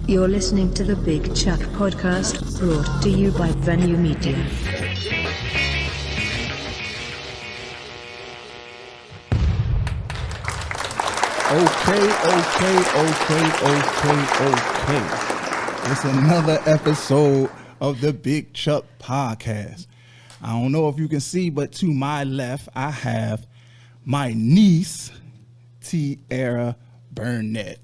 You're listening to the Big Chuck Podcast, brought to you by Venue Media. Okay. It's another episode of the Big Chuck Podcast. I don't know if you can see, but to my left, I have my niece, Tiara Burnett.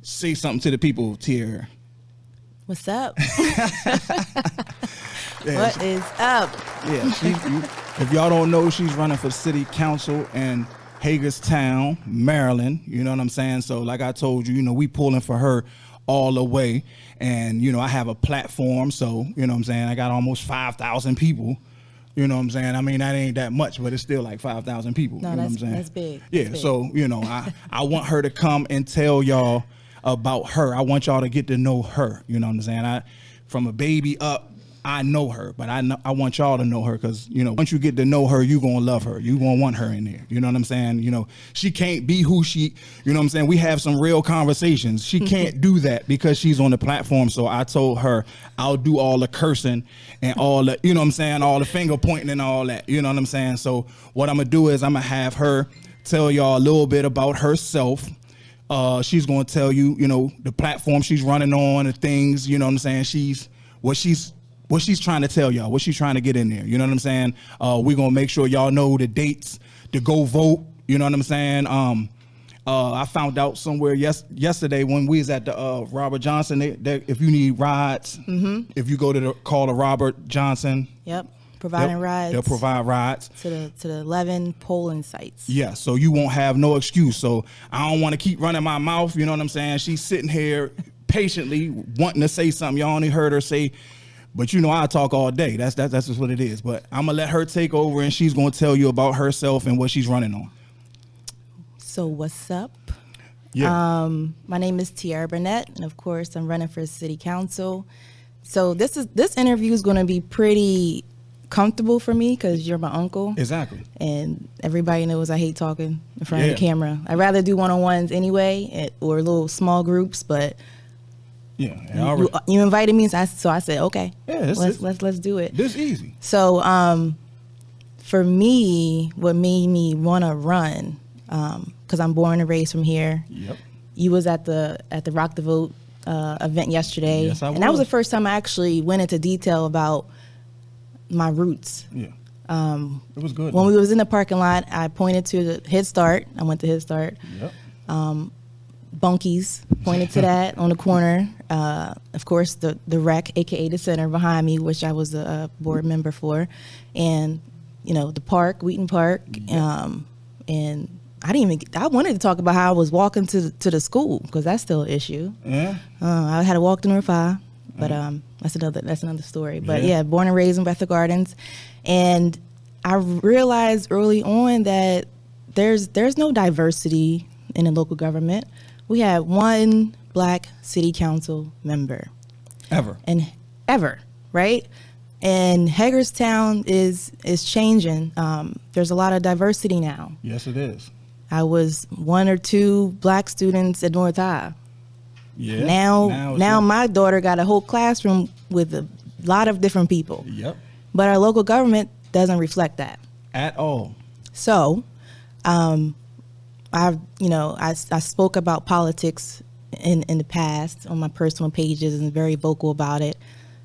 Say something to the people, Tiara. What's up? What is up? Yeah, if y'all don't know, she's running for city council in Hagerstown, Maryland. You know what I'm saying? So like I told you, we pulling for her all the way. And, I have a platform. So, you know what I'm saying? I got almost 5,000 people. You know what I'm saying? I mean, that ain't that much, but it's still like 5,000 people. No, you know what I'm saying? That's big. Yeah, that's big. So, I want her to come and tell y'all about her. I want y'all to get to know her. You know what I'm saying? From a baby up, I know her, but I want y'all to know her because, once you get to know her, you going to love her. You going to want her in there. You know what I'm saying? She can't be who she, you know what I'm saying? We have some real conversations. She can't do that because she's on the platform. So I told her I'll do all the cursing and all the, you know what I'm saying? All the finger pointing and all that. You know what I'm saying? So what I'm going to do is I'm going to have her tell y'all a little bit about herself. She's going to tell you, the platform she's running on, the things, you know what I'm saying? What she's trying to tell y'all, what she's trying to get in there. You know what I'm saying? We're going to make sure y'all know the dates to go vote. You know what I'm saying? I found out somewhere yesterday when we was at the Robert Johnson, if you need rides, if you go to call the Robert Johnson. Yep. Providing rides. They'll provide rides to the 11 polling sites. Yeah, so you won't have no excuse. So I don't want to keep running my mouth. You know what I'm saying? She's sitting here patiently wanting to say something. Y'all only heard her say, but I talk all day. That's just what it is. But I'm gonna let her take over, and she's gonna tell you about herself and what she's running on. So what's up? Yeah. My name is Tiara Burnett, and of course, I'm running for city council. So this interview is gonna be pretty comfortable for me because you're my uncle. Exactly. And everybody knows I hate talking in front of the camera. I'd rather do one-on-ones anyway, or little small groups, but yeah, you invited me, so I said, okay, yeah, let's do it. This easy. So for me, what made me want to run, because I'm born and raised from here. Yep. You was at the Rock the Vote event yesterday. Yes, I was. And that was the first time I actually went into detail about my roots. Yeah. It was good. When we was in the parking lot, I pointed to the Head Start. I went to Head Start. Yep. Bunkies, pointed to that on the corner. Of course, the rec, aka the center behind me, which I was a board member for, and the park, Wheaton Park. And I wanted to talk about how I was walking to the school because that's still an issue. Yeah. I had to walk to North 5. But that's another story. But yeah, born and raised in Bethel Gardens, and I realized early on that there's no diversity in the local government. We had one black city council member, ever, right? And Hagerstown is changing. There's a lot of diversity now. Yes, it is. I was one or two black students at North High. Yeah. Now my daughter got a whole classroom with a lot of different people. Yep. But our local government doesn't reflect that at all. So, I spoke about politics in the past on my personal pages and very vocal about it.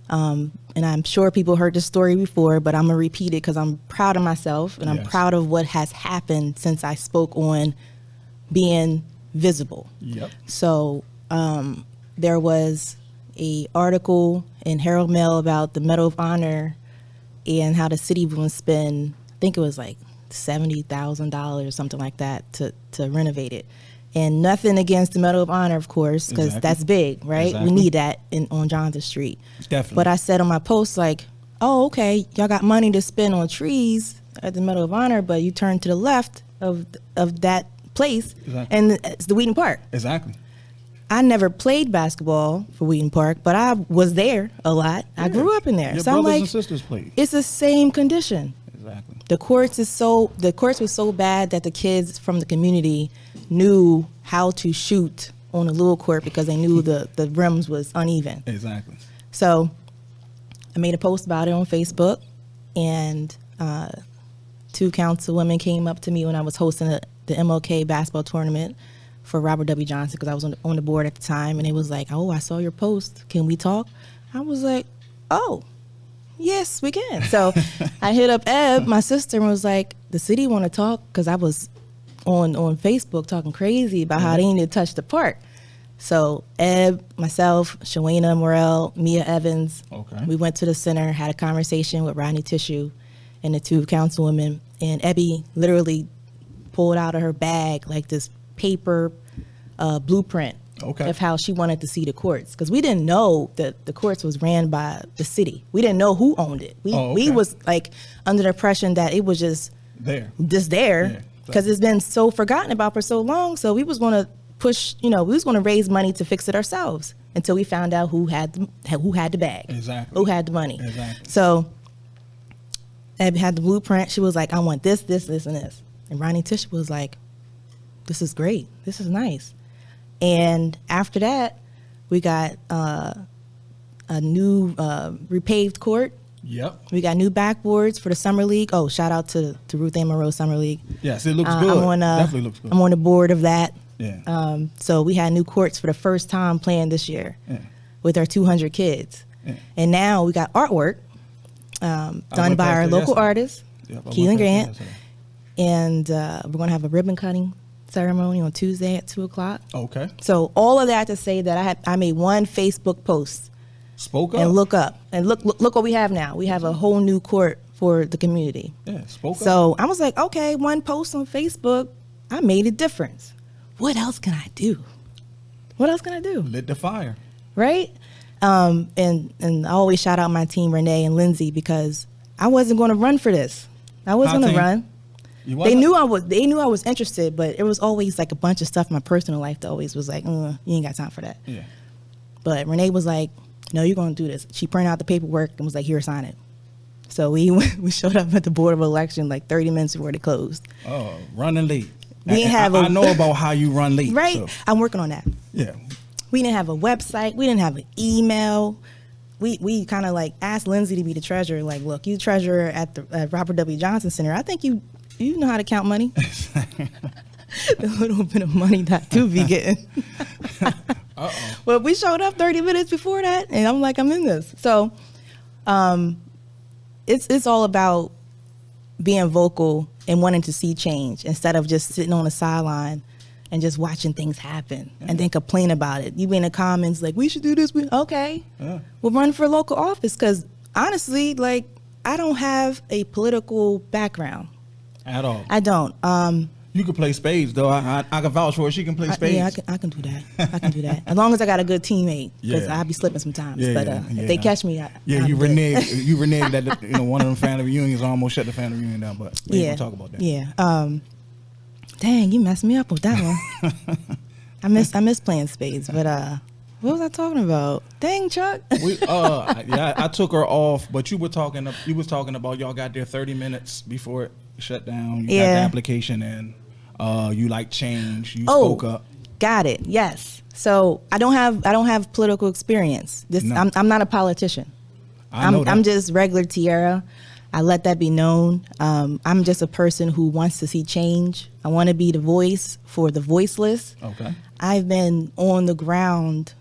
And I'm sure people heard this story before, but I'm gonna repeat it because I'm proud of myself and I'm proud of what has happened since I spoke on being visible. Yep. So. There was a article in Herald Mail about the Medal of Honor and how the city would spend, I think it was like $70,000 or something like that to renovate it. And nothing against the Medal of Honor, of course, because that's big, right? Exactly. We need that on Jonathan Street. Definitely. But I said on my post, like, oh, okay, y'all got money to spend on trees at the Medal of Honor, but you turn to the left of that place, and it's the Wheaton Park. Exactly. I never played basketball for Wheaton Park, but I was there a lot. Yeah. I grew up in there. Your so brothers I'm like, and sisters played. It's the same condition. Exactly. The courts was so bad that the kids from the community knew how to shoot on a little court because they knew the rims was uneven. Exactly. So I made a post about it on Facebook, and 2 councilwomen came up to me when I was hosting the MLK basketball tournament for Robert W. Johnson, because I was on the board at the time, and it was like, oh, I saw your post. Can we talk? I was like, oh, yes, we can. So I hit up Eb, my sister, and was like, the city want to talk, because I was on Facebook talking crazy about how they needed to touch the park. So Eb, myself, Shawena Morrell, Mia Evans, we went to the center, had a conversation with Rodney Tissue and the 2 councilwomen, and Ebby literally pulled out of her bag like this paper blueprint of how she wanted to see the courts, because we didn't know that the courts was ran by the city. We didn't know who owned it. We was like under the impression that it was just there, because it's been so forgotten about for so long. So we was going to push, we was going to raise money to fix it ourselves until we found out who had the bag, who had the money. So Abby had the blueprint. She was like, I want this, this, this, and this. And Ronnie Tish was like, this is great. This is nice. And after that, we got a new repaved court. Yep. We got new backboards for the Summer League. Oh, shout out to Ruth Ann Monroe Summer League. Yes, it looks good. Definitely looks good. I'm on the board of that. Yeah. So we had new courts for the first time playing this year with our 200 kids. Yeah. And now we got artwork done by our local artist, Keelan Grant. And we're going to have a ribbon cutting ceremony on Tuesday at 2:00. Okay. So all of that to say that I made one Facebook post. Spoke up. And look what we have now. We have a whole new court for the community. Yeah, spoke up. So I was like, okay, one post on Facebook, I made a difference. What else can I do? What else can I do? Lit the fire. Right? And I always shout out my team, Renee and Lindsay, because I wasn't going to run for this. I wasn't going to run. They knew I was interested, but it was always like a bunch of stuff in my personal life that always was like, you ain't got time for that. Yeah. But Renee was like, no, you're going to do this. She printed out the paperwork and was like, here, sign it. So we showed up at the Board of Election like 30 minutes before they closed. Oh, running late. I know about how you run late. Right. So. I'm working on that. Yeah. We didn't have a website. We didn't have an email. We kind of like asked Lindsay to be the treasurer. Like, look, you treasurer at the Robert W. Johnson Center. I think you know how to count money. The little bit of money that I do be getting. Uh-oh. Well, we showed up 30 minutes before that, and I'm like, I'm in this. So it's all about being vocal and wanting to see change instead of just sitting on the sideline and just watching things happen and then complain about it. You be in the comments like, we should do this. Okay. Yeah. We'll run for local office, because honestly, like, I don't have a political background. At all. I don't. You can play spades, though. I can vouch for her. She can play spades. Yeah, I can do that. I can do that. As long as I got a good teammate, because I'll be slipping sometimes. If they catch me, you reneged that one of them family reunions almost shut the family reunion down. But we ain't gonna talk about that. Yeah. Dang, you messed me up with that one. I miss playing spades, but what was I talking about? Dang, Chuck. I took her off, but you was talking about y'all got there 30 minutes before it shut down. You got the application in. You like change. You spoke up. Got it. Yes. So I don't have political experience. I'm not a politician. I'm just regular Tiara. I let that be known. I'm just a person who wants to see change. I want to be the voice for the voiceless. Okay. I've been on the ground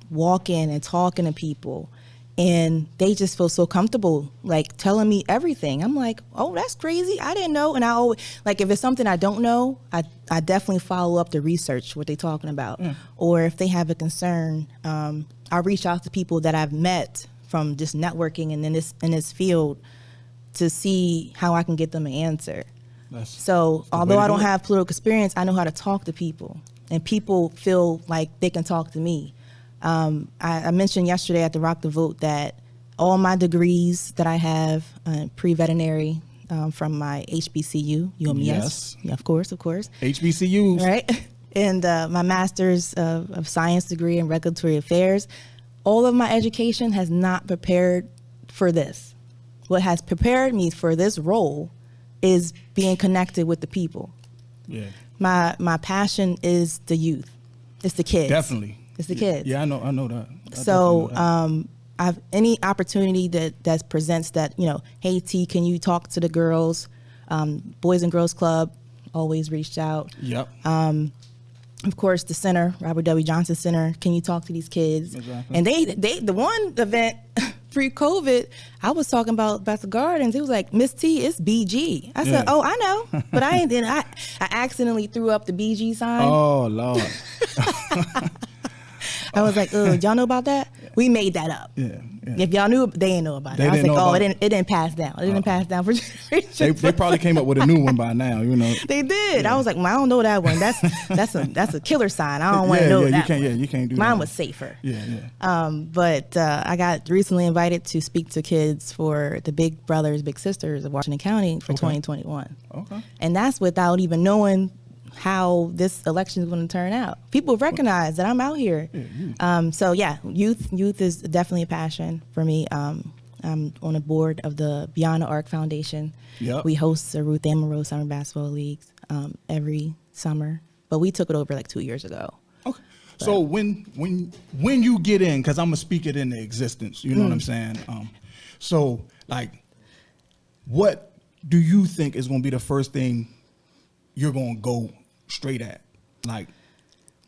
walking and talking to people, and they just feel so comfortable, like, telling me everything. I'm like, oh, that's crazy. I didn't know. And I always, like, if it's something I don't know, I definitely follow up the research, what they're talking about. Or if they have a concern, I reach out to people that I've met from just networking and in this field to see how I can get them an answer. So although I don't have political experience, I know how to talk to people, and people feel like they can talk to me. I mentioned yesterday at the Rock the Vote that all my degrees that I have, pre-veterinary, from my HBCU, UMES. Yes. Yeah, of course. HBCUs. Right. And my master's of science degree in regulatory affairs. All of my education has not prepared for this. What has prepared me for this role is being connected with the people. Yeah. My passion is the youth. It's the kids. Definitely. It's the kids. Yeah, I know that. So I've any opportunity that presents that, hey T, can you talk to the girls? Boys and Girls Club always reached out. Yep. Of course, the center, Robert W. Johnson Center. Can you talk to these kids? Exactly. And they the one event pre-COVID, I was talking about the gardens. It was like, Miss T, it's BG. I said, oh, I know, but I accidentally threw up the BG sign. Oh Lord. I was like, y'all know about that? We made that up. Yeah. If y'all knew, they didn't know about it. I was like, it didn't pass down. It didn't pass down for generations. They probably came up with a new one by now, They did. Yeah. I was like, well, I don't know that one. That's a killer sign. I don't want to know that one. Yeah, you can't do that. Mine was safer. Yeah. But I got recently invited to speak to kids for the Big Brothers Big Sisters of Washington County for 2021. Okay. And that's without even knowing how this election is going to turn out. People recognize that I'm out here. So yeah, youth is definitely a passion for me. I'm on the board of the Beyond the Arc Foundation. Yep. We host the Ruth Ann Monroe Summer Basketball Leagues every summer, but we took it over like 2 years ago. Okay. So when you get in, because I'm gonna speak it into existence, you know what I'm saying? So like, what do you think is gonna be the first thing you're gonna go straight at? Like,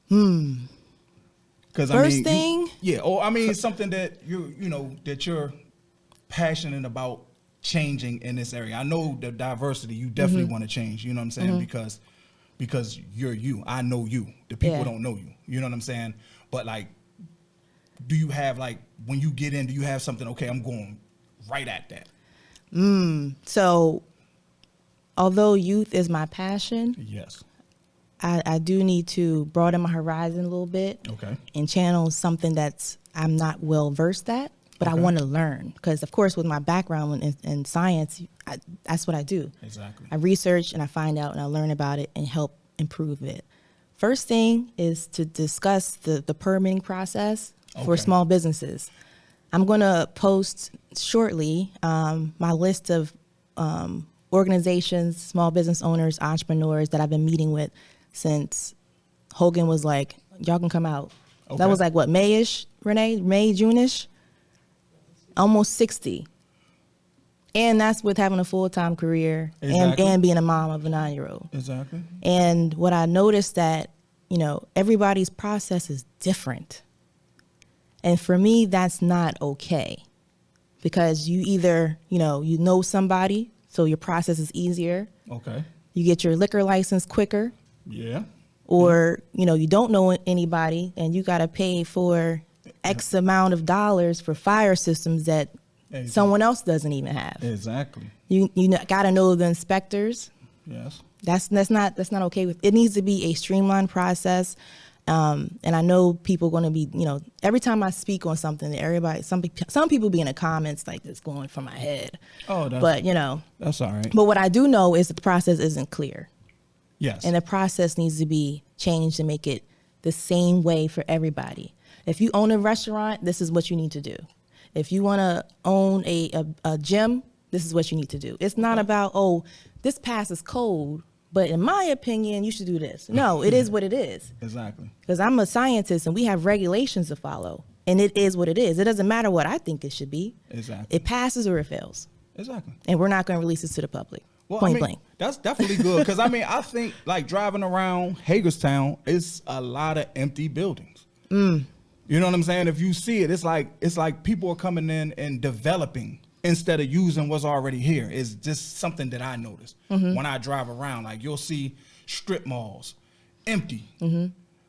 because first thing, something that that you're passionate about changing in this area. I know the diversity you definitely want to change. You know what I'm saying? Because you're you. I know you. The people don't know you. You know what I'm saying? But like, do you have like when you get in? Do you have something? Okay, I'm going right at that. So, although youth is my passion, yes, I do need to broaden my horizon a little bit. Okay. And channel something that's I'm not well versed at, but I want to learn. Because of course, with my background in science, that's what I do. Exactly. I research and I find out and I learn about it and help improve it. First thing is to discuss the permitting process for small businesses. I'm going to post shortly my list of organizations, small business owners, entrepreneurs that I've been meeting with since Hogan was like, y'all can come out. Okay. That was like what, May-ish, Renee? May, June-ish? Almost 60. And that's with having a full-time career and being a mom of a 9-year-old. Exactly. And what I noticed that, everybody's process is different. And for me, that's not okay. Because you either, you know somebody, so your process is easier. Okay. You get your liquor license quicker. Yeah. Or, you don't know anybody and you got to pay for X amount of dollars for fire systems that someone else doesn't even have. Exactly. You got to know the inspectors. Yes. That's not okay with. It needs to be a streamlined process. And I know people going to be, every time I speak on something, some people be in the comments like it's going from my head. Oh, but that's all right. But what I do know is that the process isn't clear. Yes. And the process needs to be changed to make it the same way for everybody. If you own a restaurant, this is what you need to do. If you want to own a gym, this is what you need to do. It's not about, this passes code, but in my opinion, you should do this. No, it is what it is. Exactly. Because I'm a scientist and we have regulations to follow. And it is what it is. It doesn't matter what I think it should be. Exactly. It passes or it fails. Exactly. And we're not going to release this to the public. Well, Point blank. That's definitely good. Because, I think, like, driving around Hagerstown, it's a lot of empty buildings. You know what I'm saying? If you see it, it's like people are coming in and developing instead of using what's already here. It's just something that I noticed. When I drive around. Like, you'll see strip malls empty.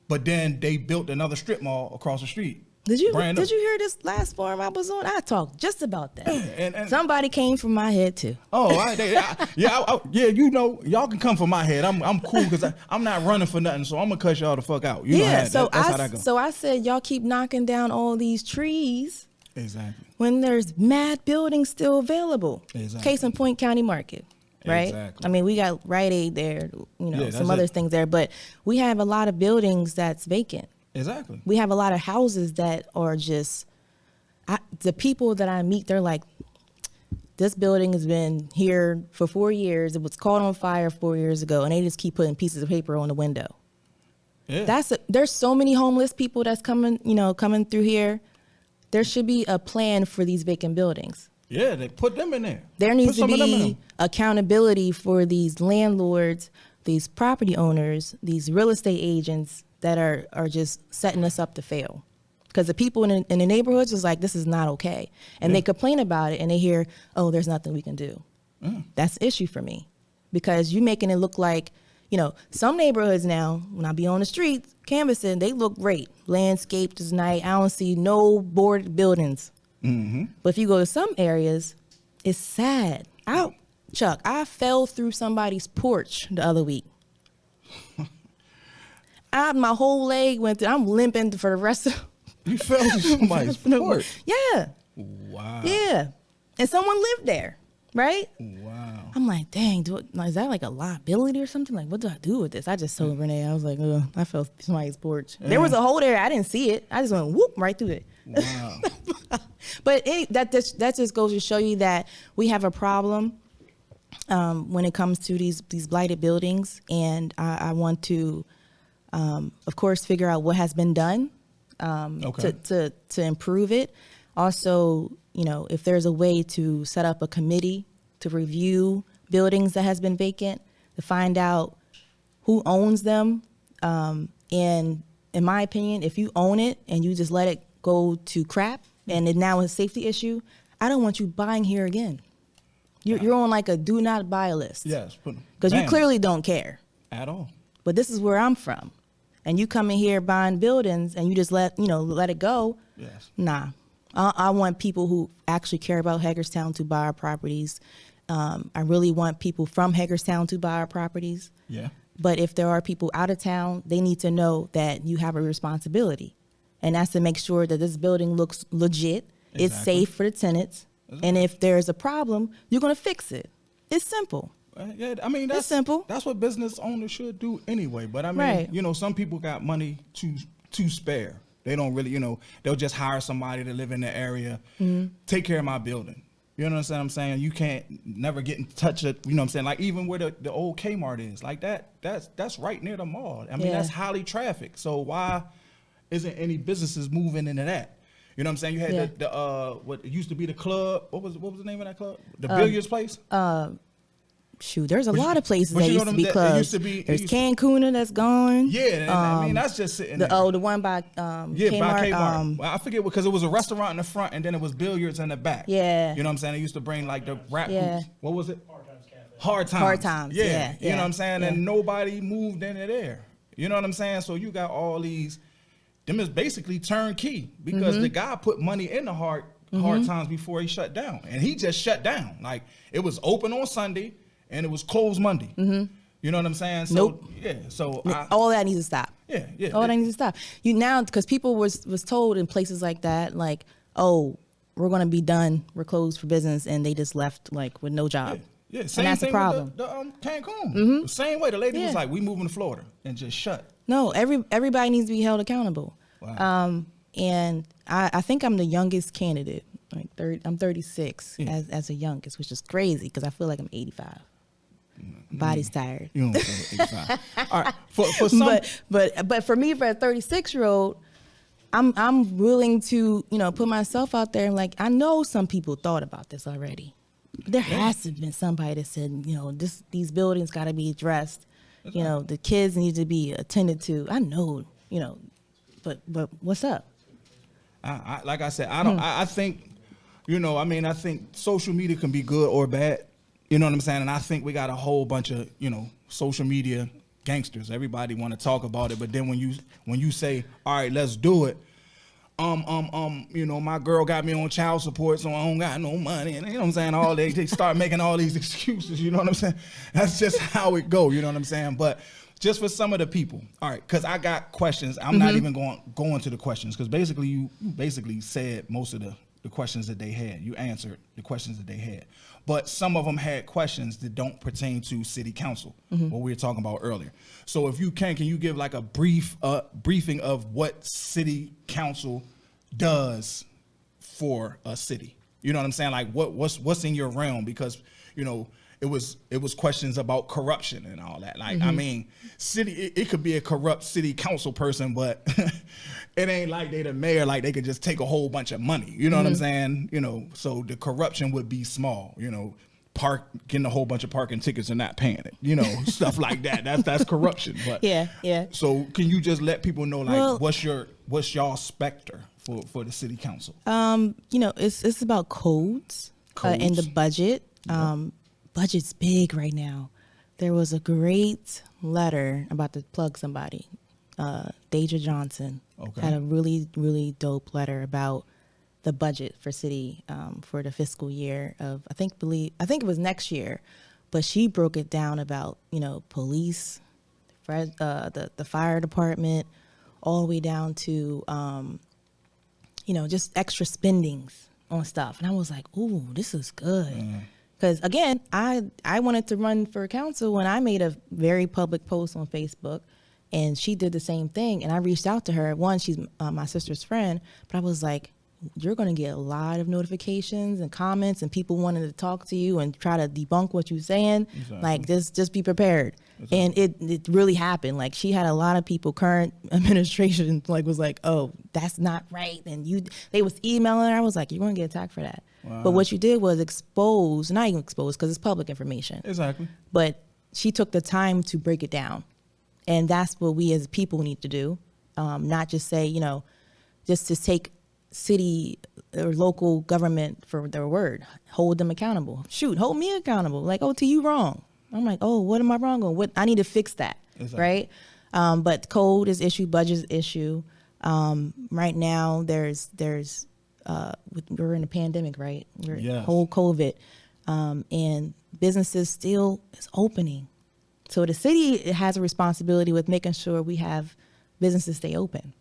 But then they built another strip mall across the street. Did you hear this last forum I was on? I talked just about that. And somebody came from my head too. Oh, y'all can come from my head. I'm cool because I'm not running for nothing, so I'm gonna cut y'all the fuck out. That's how that goes. So I said y'all keep knocking down all these trees. Exactly. When there's mad buildings still available. Exactly. Case in point, County Market. Right? Exactly. I mean, we got Rite Aid there, some other things there, but we have a lot of buildings that's vacant. Exactly. We have a lot of houses that are just, the people that I meet, they're like, this building has been here for 4 years. It was caught on fire 4 years ago, and they just keep putting pieces of paper on the window. Yeah. There's so many homeless people that's coming through here. There should be a plan for these vacant buildings. Yeah, they put them in there. There needs to Put some of them in be them. accountability for these landlords, these property owners, these real estate agents that are just setting us up to fail. Because the people in the neighborhoods is like, this is not okay. And they complain about it and they hear, oh, there's nothing we can do. That's the issue for me. Because you're making it look like, some neighborhoods now, when I be on the streets canvassing, they look great. Landscaped is nice. I don't see no boarded buildings. But if you go to some areas, it's sad. Chuck, I fell through somebody's porch the other week. My whole leg went through. I'm limping for the rest of. You fell through somebody's porch. Yeah. Wow. Yeah. And someone lived there, right? Wow. I'm like, dang, is that like a liability or something? Like, what do I do with this? I just told Renee, I was like, I fell through somebody's porch. There was a hole there. I didn't see it. I just went whoop right through it. Wow. But that just goes to show you that we have a problem when it comes to these blighted buildings. And I want to, of course, figure out what has been done to improve it. Also, if there's a way to set up a committee to review buildings that has been vacant, to find out who owns them. And in my opinion, if you own it and you just let it go to crap and it now is a safety issue, I don't want you buying here again. You're on like a do not buy list. Yes. Because you clearly don't care. At all. But this is where I'm from. And you come in here buying buildings and you just let it go. Yes. Nah. I want people who actually care about Hagerstown to buy our properties. I really want people from Hagerstown to buy our properties. Yeah. But if there are people out of town, they need to know that you have a responsibility. And that's to make sure that this building looks legit. Exactly. It's safe for the tenants. Exactly. And if there's a problem, you're going to fix it. It's simple. Yeah, I mean, that's simple. That's what business owners should do anyway. But I mean, some people got money to spare. They don't really, they'll just hire somebody to live in the area, take care of my building. You know what I'm saying? You can't never get in touch with, you know what I'm saying? Like even where the old Kmart is, like that's right near the mall. I mean, that's highly trafficked. So why isn't any businesses moving into that? You know what I'm saying? You had the what used to be the club. What was the name of that club? The billiards place? Shoot, there's a lot of places that used to be clubs. There's Cancuna that's gone. Yeah, and I mean that's just sitting there. Oh, the one by Kmart. By Kmart. Well, I forget because it was a restaurant in the front and then it was billiards in the back. Yeah. You know what I'm saying? They used to bring like the rap. Yeah. What was it? Hard Times. Yeah. You know what I'm saying? Yeah. And nobody moved into there. You know what I'm saying? So you got all these. Them is basically turnkey because the guy put money in the Hard Times before he shut down, and he just shut down. Like it was open on Sunday. And it was closed Monday. You know what I'm saying? So yeah. So all that needs to stop. Yeah. All that needs to stop. Because people was told in places like that, like, oh, we're gonna be done. We're closed for business, and they just left like with no job. Yeah. Same and that's thing the problem. With the Cancun. The same way the lady was like, we moving to Florida and just shut. No, everybody needs to be held accountable. Wow. And I think I'm the youngest candidate. Like I'm 36 as a youngest, which is crazy because I feel like I'm 85. Body's tired. You don't feel 85. All right. For some, but for me, for a 36-year-old, I'm willing to put myself out there and like I know some people thought about this already. There has to have been somebody that said these buildings got to be addressed. The kids need to be attended to. I know but what's up? Like I said, I don't. I think I think social media can be good or bad. You know what I'm saying? And I think we got a whole bunch of, social media gangsters. Everybody want to talk about it, but then when you say, "All right, let's do it," my girl got me on child support, so I don't got no money, and you know what I'm saying? All they start making all these excuses. You know what I'm saying? That's just how it go. You know what I'm saying? But just for some of the people, all right, because I got questions. I'm not even going to the questions because basically you basically said most of the questions that they had. You answered the questions that they had. But some of them had questions that don't pertain to city council, what we were talking about earlier. So if you can you give like a briefing of what city council does for a city? You know what I'm saying? Like what's in your realm? Because, it was questions about corruption and all that. Like, I mean, it could be a corrupt city council person, but it ain't like they the mayor, like they could just take a whole bunch of money. You know what I'm saying? You know, so the corruption would be small, you know, getting a whole bunch of parking tickets and not paying it, you know, stuff like that. That's corruption. But yeah. So can you just let people know, like, what's y'all specter for the city council? You know, it's about codes. And the budget. Budget's big right now. There was a great letter, about to plug somebody. Deja Johnson had a really, really dope letter about the budget for city for the fiscal year of I think it was next year, but she broke it down about, you know, police, the fire department, all the way down to you know, just extra spendings on stuff. And I was like, ooh, this is good. Because again, I wanted to run for council, and I made a very public post on Facebook, and she did the same thing. And I reached out to her. One, she's my sister's friend, but I was like, you're going to get a lot of notifications and comments and people wanting to talk to you and try to debunk what you're saying. Exactly. Like, just be prepared. Exactly. And it really happened. Like, she had a lot of people, current administration, like, was like, oh, that's not right. And they was emailing her. I was like, you're going to get attacked for that. Wow. But what you did was not even expose, because it's public information. Exactly. But she took the time to break it down. And that's what we as people need to do. Not just say, you know, just to take city or local government for their word, hold them accountable. Shoot, hold me accountable. Like, oh, you wrong. I'm like, oh, what am I wrong on? What I need to fix that, exactly. Right? But code is issue, budget is issue. Right now, we're in a pandemic, right? We're whole COVID, and businesses still is opening. So the city has a responsibility with making sure we have businesses stay open.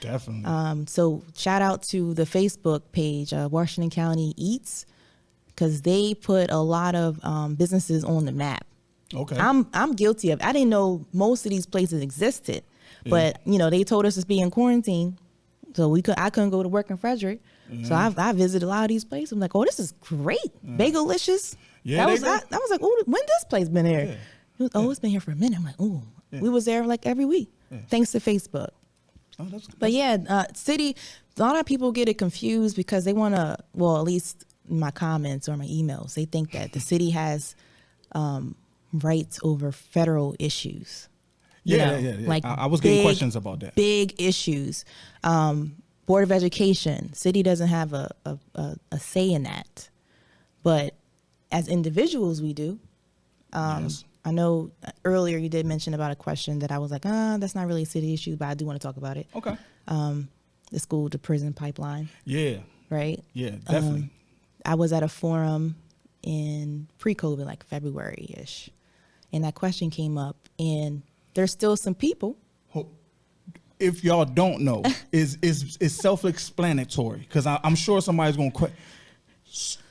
Definitely. So shout out to the Facebook page, Washington County Eats, because they put a lot of businesses on the map. Okay. I'm guilty of. I didn't know most of these places existed, but you know, they told us to be in quarantine, so I couldn't go to work in Frederick. So I visited a lot of these places. I'm like, oh, this is great, Bagelicious. Yeah, I was like, oh, when this place been here? It's been here for a minute. I'm like, oh, we was there like every week, thanks to Facebook. Oh, but city, a lot of people get it confused because they want to, well, at least in my comments or my emails, they think that the city has rights over federal issues. Yeah. Like, I was getting questions about that. Big issues. Board of Education, city doesn't have a say in that. But as individuals, we do. I know earlier you did mention about a question that I was like, that's not really a city issue, but I do want to talk about it. Okay. The school to prison pipeline. Yeah. Right? Yeah, definitely. I was at a forum in pre-COVID, like February-ish, and that question came up, and there's still some people. If y'all don't know, is self-explanatory, because I'm sure somebody's going to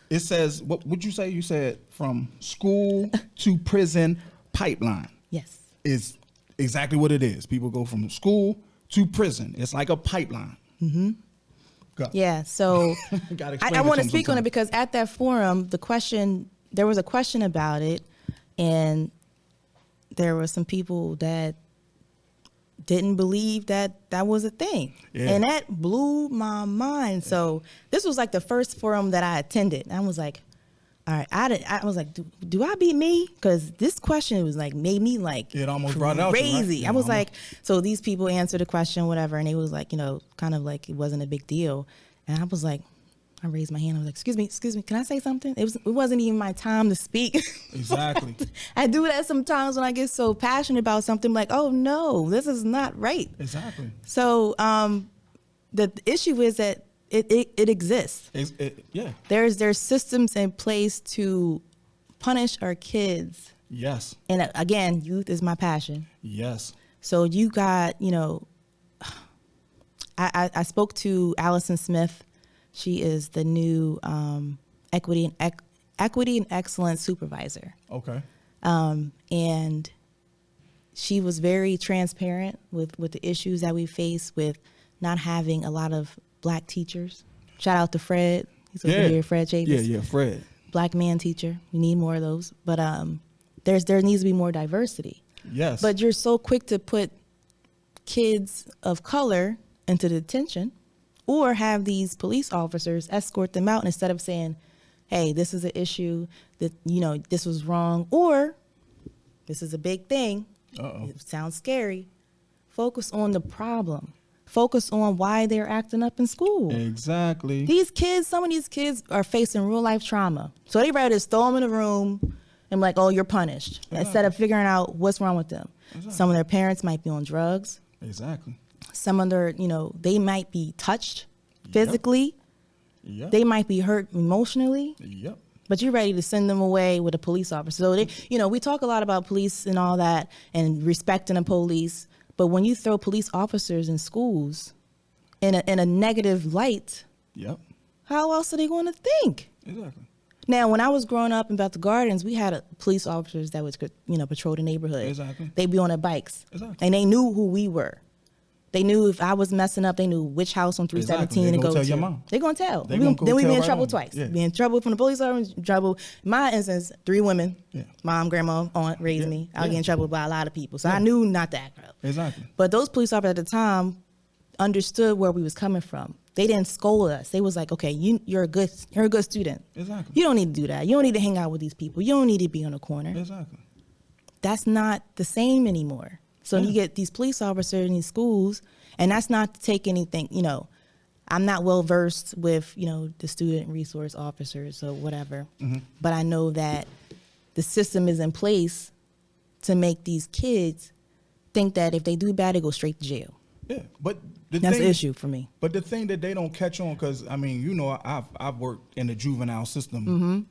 It says, what would you say? You said from school to prison pipeline. Yes. Is exactly what it is. People go from school to prison. It's like a pipeline. Mm-hmm. Yeah, so I want to speak on it because at that forum, there was a question about it, and there were some people that didn't believe that was a thing. Yeah. And that blew my mind. Yeah. So this was like the first forum that I attended. And I was like, all right, I was like, do I be me? Because this question was like, made me like it almost brought out crazy. Right? I was like, so these people answered the question, whatever. And it was like, you know, kind of like it wasn't a big deal. And I was like, I raised my hand. I was like, excuse me, can I say something? It wasn't even my time to speak. Exactly. I do that sometimes when I get so passionate about something, like, oh no, this is not right. Exactly. So the issue is that it exists. Yeah. There's systems in place to punish our kids. Yes. And again, youth is my passion. Yes. So you got, you know, I spoke to Allison Smith. She is the new equity and excellence supervisor. Okay. And she was very transparent with the issues that we face with not having a lot of Black teachers. Shout out to Fred. He's over here, Fred Chavis. Yeah, Fred. black man teacher. We need more of those. But there needs to be more diversity. Yes. But you're so quick to put kids of color into detention or have these police officers escort them out instead of saying, hey, this is an issue that, this was wrong, or this is a big thing. It sounds scary. Focus on the problem. Focus on why they're acting up in school. Exactly. Some of these kids are facing real life trauma. So they rather just throw them in a room and like, oh, you're punished. Exactly. Instead of figuring out what's wrong with them. Exactly. Some of their parents might be on drugs. Exactly. Some of their, they might be touched physically. Yep. They might be hurt emotionally. Yep. But you're ready to send them away with a police officer. So we talk a lot about police and all that and respecting the police. But when you throw police officers in schools in a negative light, yep, how else are they going to think? Exactly. Now, when I was growing up in Bethel Gardens, we had police officers that would, patrol the neighborhood. Exactly. They'd be on their bikes. Exactly. And they knew who we were. They knew if I was messing up, they knew which house on 317 to go to. Tell your mom. They're going to tell. Then we'd be in trouble on. twice. Yeah. Be in trouble from the police officer, in trouble. In my instance, 3 women, mom, grandma, aunt raised me. I'll get in trouble by a lot of people. So I knew not to act up. Exactly. But those police officers at the time understood where we was coming from. They didn't scold us. They was like, okay, you're a good student. Exactly. You don't need to do that. You don't need to hang out with these people. You don't need to be on the corner. Exactly. That's not the same anymore. So you get these police officers in these schools, and that's not to take anything, I'm not well versed with, the student resource officers or whatever, but I know that the system is in place to make these kids think that if they do bad, they go straight to jail. Yeah, but that's the issue for me. But the thing that they don't catch on, because I've worked in the juvenile system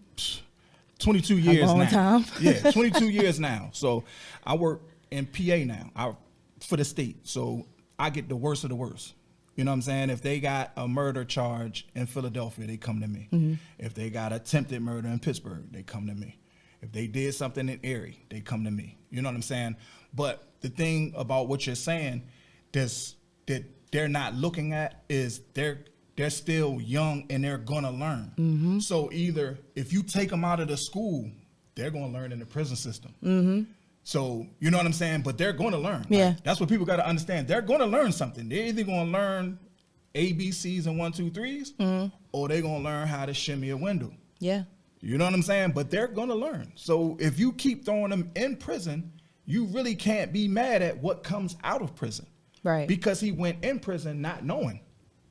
22 years a long now. Time. Yeah, 22 years now. So I work in PA now for the state. So I get the worst of the worst. You know what I'm saying? If they got a murder charge in Philadelphia, they come to me. If they got attempted murder in Pittsburgh, they come to me. If they did something in Erie, they come to me. You know what I'm saying? But the thing about what you're saying that they're not looking at is they're still young and they're gonna learn. So either if you take them out of the school, they're gonna learn in the prison system. So you know what I'm saying? But they're gonna learn. Yeah. Right? That's what people gotta understand. They're gonna learn something. They're either gonna learn ABCs and 1, 2, 3s, or they're gonna learn how to shimmy a window. Yeah. You know what I'm saying? But they're gonna learn. So if you keep throwing them in prison, you really can't be mad at what comes out of prison. Right. Because he went in prison not knowing.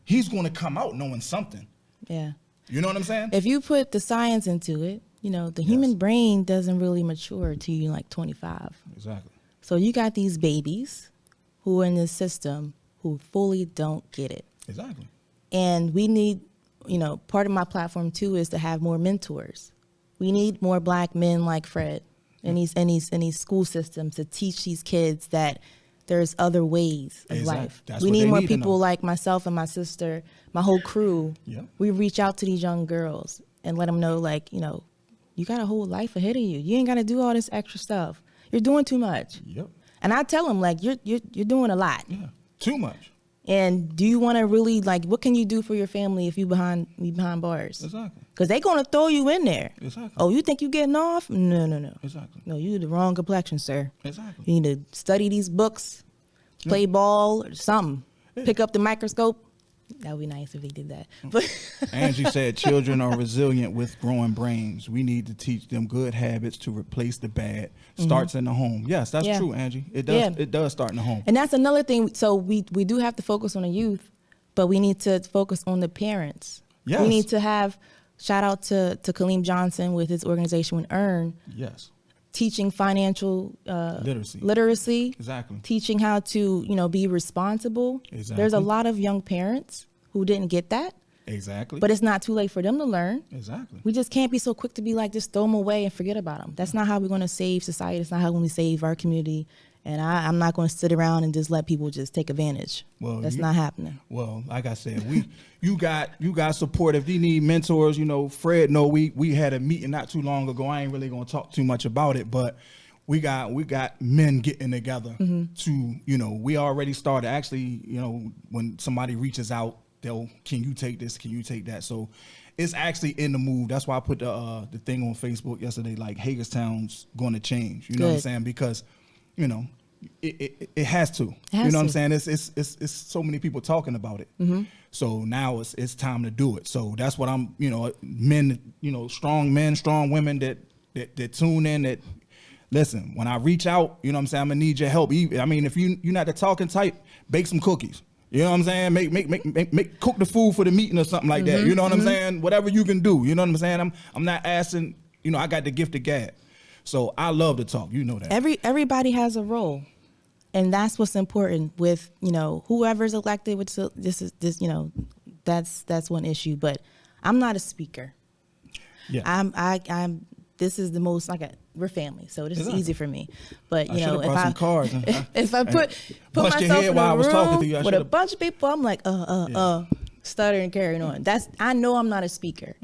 He's going to come out knowing something. Yeah. You know what I'm saying? If you put the science into it, the human brain doesn't really mature till you're like 25. Exactly. So you got these babies who are in this system who fully don't get it. Exactly. And we need, part of my platform too is to have more mentors. We need more black men like Fred in these school systems to teach these kids that there's other ways of life. We need more people like myself and my sister, my whole crew. Yep. We reach out to these young girls and let them know, like, you got a whole life ahead of you. You ain't got to do all this extra stuff. You're doing too much. Yep. And I tell them, like, you're doing a lot. Yeah. Too much. And do you want to really, like, what can you do for your family if you behind bars? Exactly. Because they're going to throw you in there. Exactly. Oh, you think you getting off? No. Exactly. No, you the wrong complexion, sir. Exactly. You need to study these books, play ball or something. Yeah. Pick up the microscope. That would be nice if he did that. But Angie said children are resilient with growing brains. We need to teach them good habits to replace the bad. Starts in the home. Yes, that's true, Angie. It does. Yeah. It does start in the home. And that's another thing. So we do have to focus on the youth, but we need to focus on the parents. Yes. We need to have, shout out to Kaleem Johnson with his organization with EARN. Yes. Teaching financial literacy. Exactly. Teaching how to, be responsible. Exactly. There's a lot of young parents who didn't get that. Exactly. But it's not too late for them to learn. Exactly. We just can't be so quick to be like, just throw them away and forget about them. That's not how we're going to save society. It's not how we're going to save our community. And I'm not going to sit around and just let people just take advantage. Well, that's not happening. Well, like I said, you got support. If you need mentors, Fred, we had a meeting not too long ago. I ain't really going to talk too much about it, but we got men getting together to, we already started. Actually, when somebody reaches out, can you take this? Can you take that? So it's actually in the move. That's why I put the thing on Facebook yesterday, like Hagerstown's going to change. You know what I'm saying? Because, you know, it has to. You know what I'm saying? It's so many people talking about it. So now it's time to do it. So that's what I'm, you know, men, strong men, strong women that tune in, that listen, when I reach out, you know what I'm saying, I'm gonna need your help. I mean, if you're not the talking type, bake some cookies. You know what I'm saying? Make cook the food for the meeting or something like that. You know what I'm saying? Whatever you can do. You know what I'm saying? I'm not asking, I got the gift of gab. So I love to talk. You know that. Everybody has a role. And that's what's important with, whoever's elected, which that's one issue. But I'm not a speaker. Yeah. I'm this is the most we're family, so this is easy for me. But if I put myself in a room with a bunch of people, I'm like stuttering, carrying on. I know I'm not a speaker,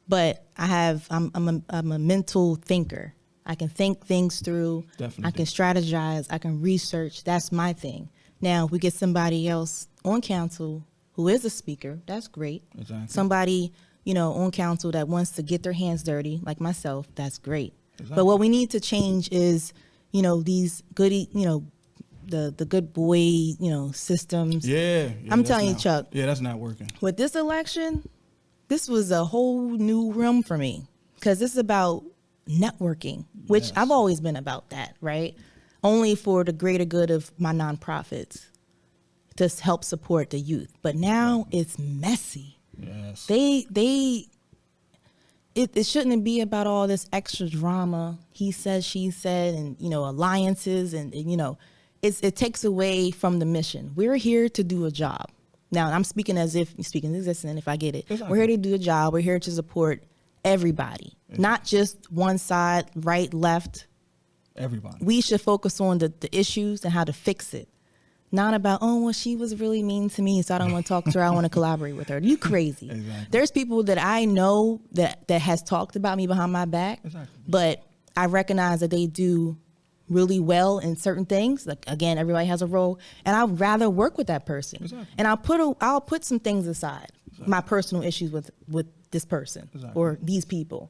but I'm a mental thinker. I can think things through. Definitely. I can strategize. I can research. That's my thing. Now, if we get somebody else on council who is a speaker, that's great. Exactly. Somebody, on council that wants to get their hands dirty, like myself, that's great. Exactly. But what we need to change is, these goody, the good boy, systems. Yeah. I'm telling you, Chuck. Yeah, that's not working. With this election, this was a whole new realm for me, because this is about networking, which I've always been about that, right? Only for the greater good of my nonprofits to help support the youth. But now it's messy. Yes. It shouldn't be about all this extra drama. He said, she said, and alliances, and it takes away from the mission. We're here to do a job. Now I'm speaking as if you're speaking existing, if I get it. Exactly. We're here to do a job. We're here to support everybody, not just one side, right, left. Everybody. We should focus on the issues and how to fix it. Not about, she was really mean to me, so I don't want to talk to her. I want to collaborate with her. You crazy. Exactly. There's people that I know that has talked about me behind my back, but I recognize that they do really well in certain things. Like, again, everybody has a role, and I'd rather work with that person. And I'll put some things aside, my personal issues with this person or these people,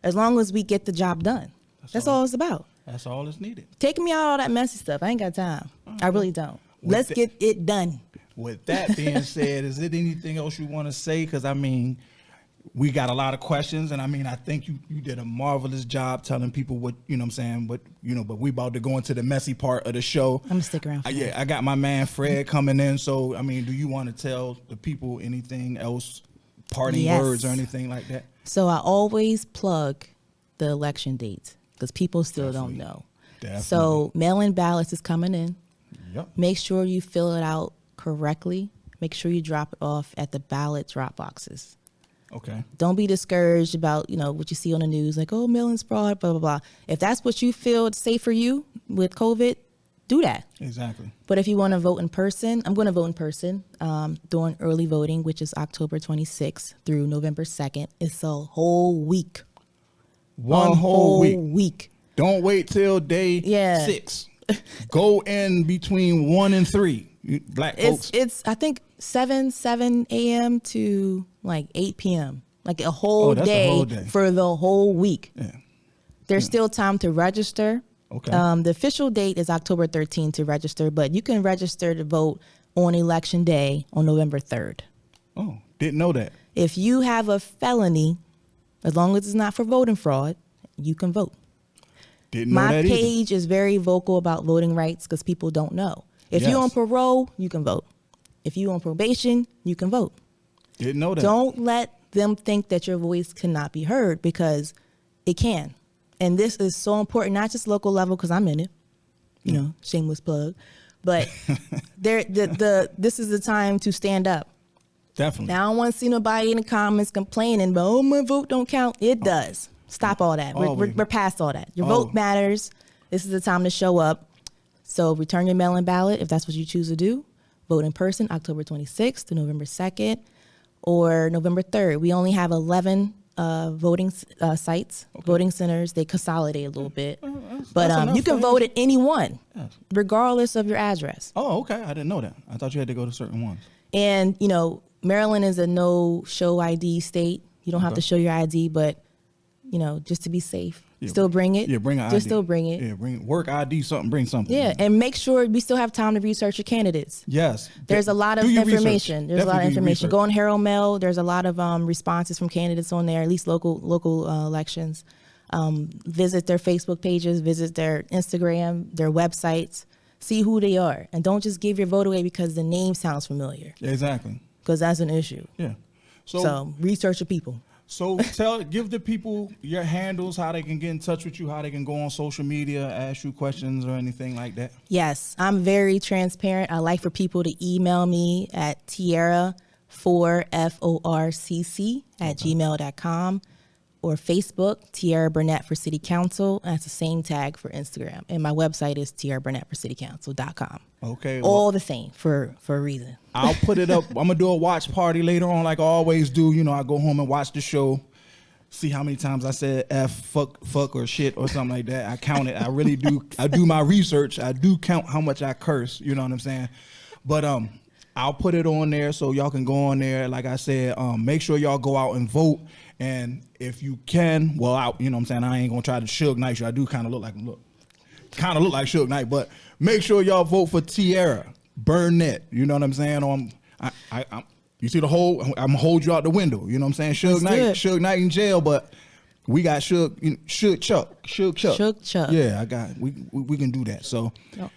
as long as we get the job done. That's all it's about. That's all that's needed. Take me out all that messy stuff. I ain't got time. I really don't. Let's get it done. With that being said, is there anything else you want to say? Because we got a lot of questions, and I think you did a marvelous job telling people what, I'm saying, but we about to go into the messy part of the show. I'm gonna stick around for that. I got my man Fred coming in, so do you want to tell the people anything else, parting words or anything like that? So I always plug the election dates, because people still don't know. Definitely. So mail-in ballots is coming in. Yep. Make sure you fill it out correctly. Make sure you drop it off at the ballot drop boxes. Okay. Don't be discouraged about, what you see on the news, like, mail-in fraud, blah, blah, blah. If that's what you feel safe for you with COVID, do that. Exactly. But if you want to vote in person, I'm going to vote in person during early voting, which is October 26th through November 2nd. It's a whole week. One whole week. Don't wait till day 6. Go in between 1 and 3. Black folks. It's I think 7 a.m. to like 8 p.m. Like a whole day for the whole week. Yeah. There's still time to register. Okay. The official date is October 13th to register, but you can register to vote on election day on November 3rd. Oh, didn't know that. If you have a felony, as long as it's not for voting fraud, you can vote. Didn't know that either. My page is very vocal about voting rights because people don't know. If you're on parole, you can vote. If you're on probation, you can vote. Didn't know that. Don't let them think that your voice cannot be heard, because it can. And this is so important, not just local level, because I'm in it, shameless plug. But this is the time to stand up. Definitely. Now, I don't want to see nobody in the comments complaining, but my vote don't count. It does. Stop all that. We're past all that. Your vote matters. This is the time to show up. So return your mail-in ballot if that's what you choose to do. Vote in person October 26th to November 2nd or November 3rd. We only have 11 voting sites, voting centers. They consolidate a little bit. But you can vote at any one, regardless of your address. Oh, okay. I didn't know that. I thought you had to go to certain ones. And, Maryland is a no-show ID state. You don't have to show your ID, but just to be safe, still bring it. Yeah, bring an ID. Just still bring it. Yeah, work ID, something, bring something. Yeah, and make sure we still have time to research your candidates. Yes. There's a lot of information. There's a lot of information. Go on Herald Mail. There's a lot of responses from candidates on there, at least local elections. Visit their Facebook pages, visit their Instagram, their websites, see who they are. And don't just give your vote away because the name sounds familiar. Exactly. Because that's an issue. Yeah. So research your people. So give the people your handles, how they can get in touch with you, how they can go on social media, ask you questions or anything like that. Yes, I'm very transparent. I like for people to email me at Tiara, FORCC @gmail.com, or Facebook, Tiara Burnett for City Council. That's the same tag for Instagram. And my website is tiaraburnettforcitycouncil.com. Okay. All the same for a reason. I'll put it up. I'm going to do a watch party later on like I always do. I go home and watch the show, see how many times I said F, fuck, or shit or something like that. I count it. I really do. I do my research. I do count how much I curse. You know what I'm saying? But I'll put it on there so y'all can go on there. Like I said, make sure y'all go out and vote. And if you can, you know what I'm saying? I ain't going to try to Suge Knight you. I do kind of look like Suge Knight, but make sure y'all vote for Tiara Burnett. You know what I'm saying? You see the whole, I'm going to hold you out the window. You know what I'm saying? Suge Knight in jail, but we got Suge Chuck. Yeah, we can do that. So no.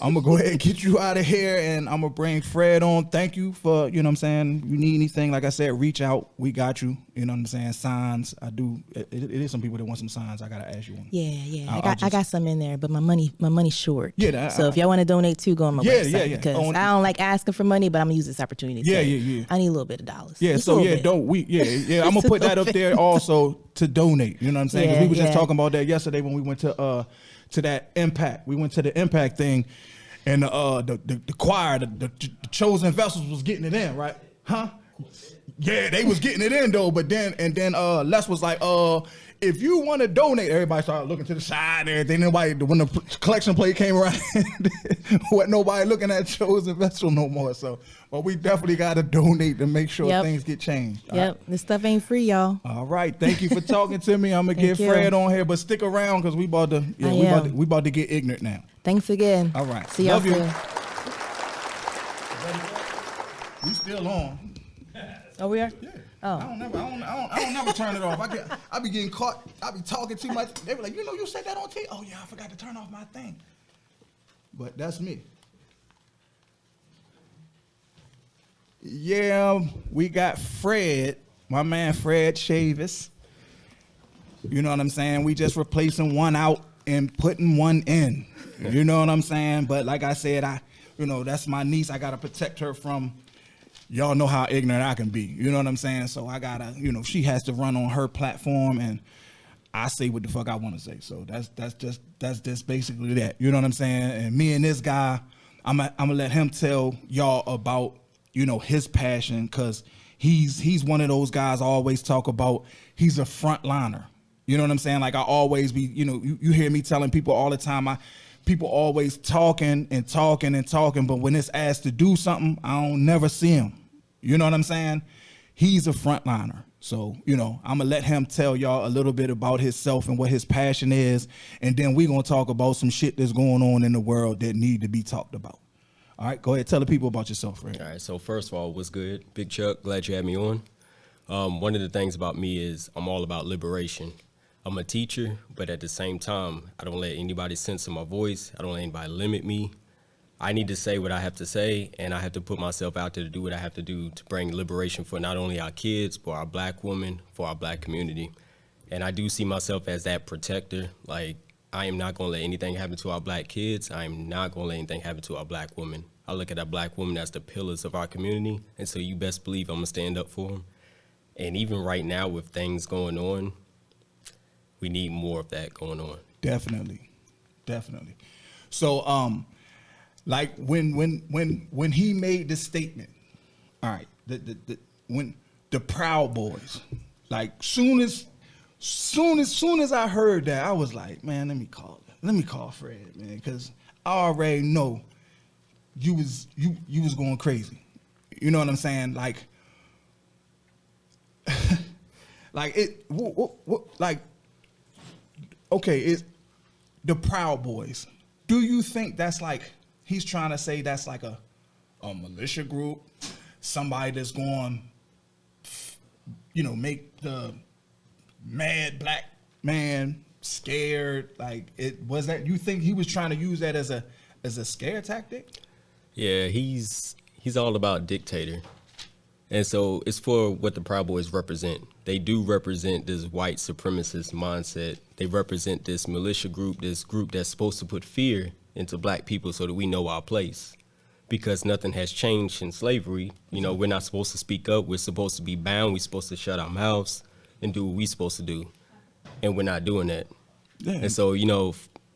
I'm going to go ahead and get you out of here, and I'm going to bring Fred on. Thank you for, you know what I'm saying, you need anything, like I said, reach out. We got you. You know what I'm saying? Signs. I do. It is some people that want some signs. I got to ask you one. Yeah. I got some in there, but my money's short. Yeah. So if y'all want to donate too, go on my website. Yeah. Because I don't like asking for money, but I'm going to use this opportunity. Yeah. I need a little bit of dollars. Yeah, Just so I'm going to put that up there also to donate. You know what I'm saying? Because we were just talking about that yesterday when we went to that Impact. We went to the Impact thing. And the choir, the chosen vessels was getting it in, right? Huh? Yeah, they was getting it in though. But then Les was like, if you want to donate, everybody started looking to the side and everything. When the collection plate came around, wasn't nobody looking at chosen vessel no more. So, but we definitely got to donate to make sure things get changed. Yep, right? This stuff ain't free, y'all. All right, thank you for talking to me. I'm gonna get Fred on here, but stick around because we about to get ignorant now. Thanks again. All right. See y'all soon. We still on. Oh, we are? Yeah. Oh. I don't never turn it off. I be getting caught. I be talking too much. They be like, you said that on tape. Oh yeah, I forgot to turn off my thing. But that's me. Yeah, we got Fred, my man Fred Chavis. You know what I'm saying? We just replacing one out and putting one in. You know what I'm saying? But like I said, that's my niece. I gotta protect her from, y'all know how ignorant I can be. You know what I'm saying? So I gotta, she has to run on her platform, and I say what the fuck I want to say. So that's just basically that. You know what I'm saying? And me and this guy, I'm gonna let him tell y'all about his passion, because he's one of those guys I always talk about. He's a frontliner. You know what I'm saying? Like I always be, you hear me telling people all the time, people always talking, but when it's asked to do something, I don't never see him. You know what I'm saying? He's a frontliner. So, I'm going to let him tell y'all a little bit about himself and what his passion is, and then we're going to talk about some shit that's going on in the world that need to be talked about. All right, go ahead, tell the people about yourself, Fred. All right, so first of all, what's good? Big Chuck, glad you had me on. One of the things about me is I'm all about liberation. I'm a teacher, but at the same time, I don't let anybody censor my voice. I don't let anybody limit me. I need to say what I have to say, and I have to put myself out there to do what I have to do to bring liberation for not only our kids, but our black women, for our black community. And I do see myself as that protector. Like, I am not going to let anything happen to our black kids. I am not going to let anything happen to our black women. I look at our black women as the pillars of our community, and so you best believe I'm going to stand up for them. And even right now with things going on, we need more of that going on. Definitely. So, like when he made the statement, all right, when the Proud Boys, like soon as I heard that, I was like, man, let me call Fred, man, because I already know you was going crazy. You know what I'm saying? Like, Like like, okay, it's the Proud Boys. Do you think that's like, he's trying to say that's like a militia group, somebody that's going, you know, make the mad black man scared? Like, it was that, you think he was trying to use that as a scare tactic? Yeah, he's all about dictator. And so it's for what the Proud Boys represent. They do represent this white supremacist mindset. They represent this militia group, this group that's supposed to put fear into black people so that we know our place. Because nothing has changed in slavery. You know, we're not supposed to speak up. We're supposed to be bound. We're supposed to shut our mouths and do what we're supposed to do. And we're not doing that. Yeah. And so, you know,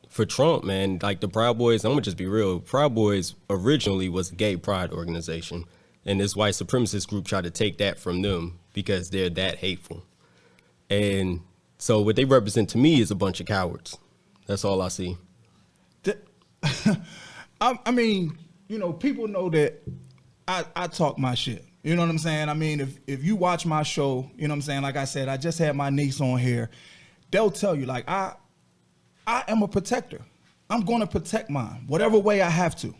for Trump, man, like the Proud Boys, I'm gonna just be real. Proud Boys originally was a gay pride organization. And this white supremacist group tried to take that from them because they're that hateful. And so what they represent to me is a bunch of cowards. That's all I see. I mean, you know, people know that I talk my shit. You know what I'm saying? I mean, if you watch my show, you know what I'm saying? Like I said, I just had my niece on here. They'll tell you, like, I am a protector. I'm going to protect mine, whatever way I have to.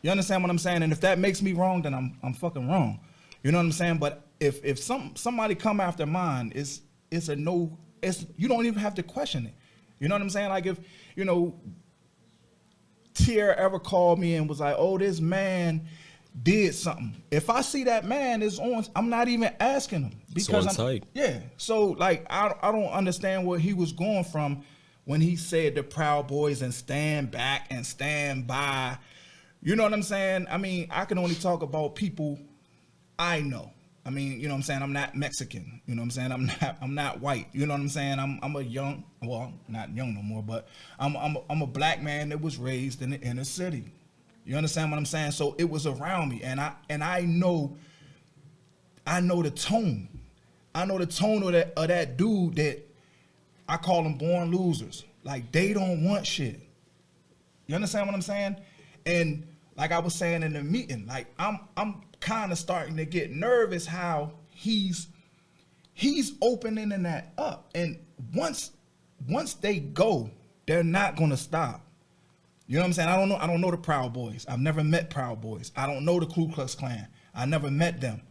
You understand what I'm saying? And if that makes me wrong, then I'm fucking wrong. You know what I'm saying? But if somebody come after mine, it's a no. You don't even have to question it. You know what I'm saying? Like, if, you know, Tiara ever called me and was like, oh, this man did something. If I see that man is on, I'm not even asking him, because yeah. So like, I don't understand where he was going from when he said the Proud Boys and stand back and stand by. You know what I'm saying? I mean, I can only talk about people I know. I mean, you know what I'm saying? I'm not Mexican. You know what I'm saying? I'm not white. You know what I'm saying? I'm a young, well, not young no more, but I'm a black man that was raised in the inner city. You understand what I'm saying? So it was around me, and I know the tone. I know the tone of that dude that I call them born losers. Like, they don't want shit. You understand what I'm saying? And like I was saying in the meeting, like, I'm kind of starting to get nervous how he's opening that up. And once they go, they're not gonna stop. You know what I'm saying? I don't know the Proud Boys. I've never met Proud Boys. I don't know the Ku Klux Klan. I never met them.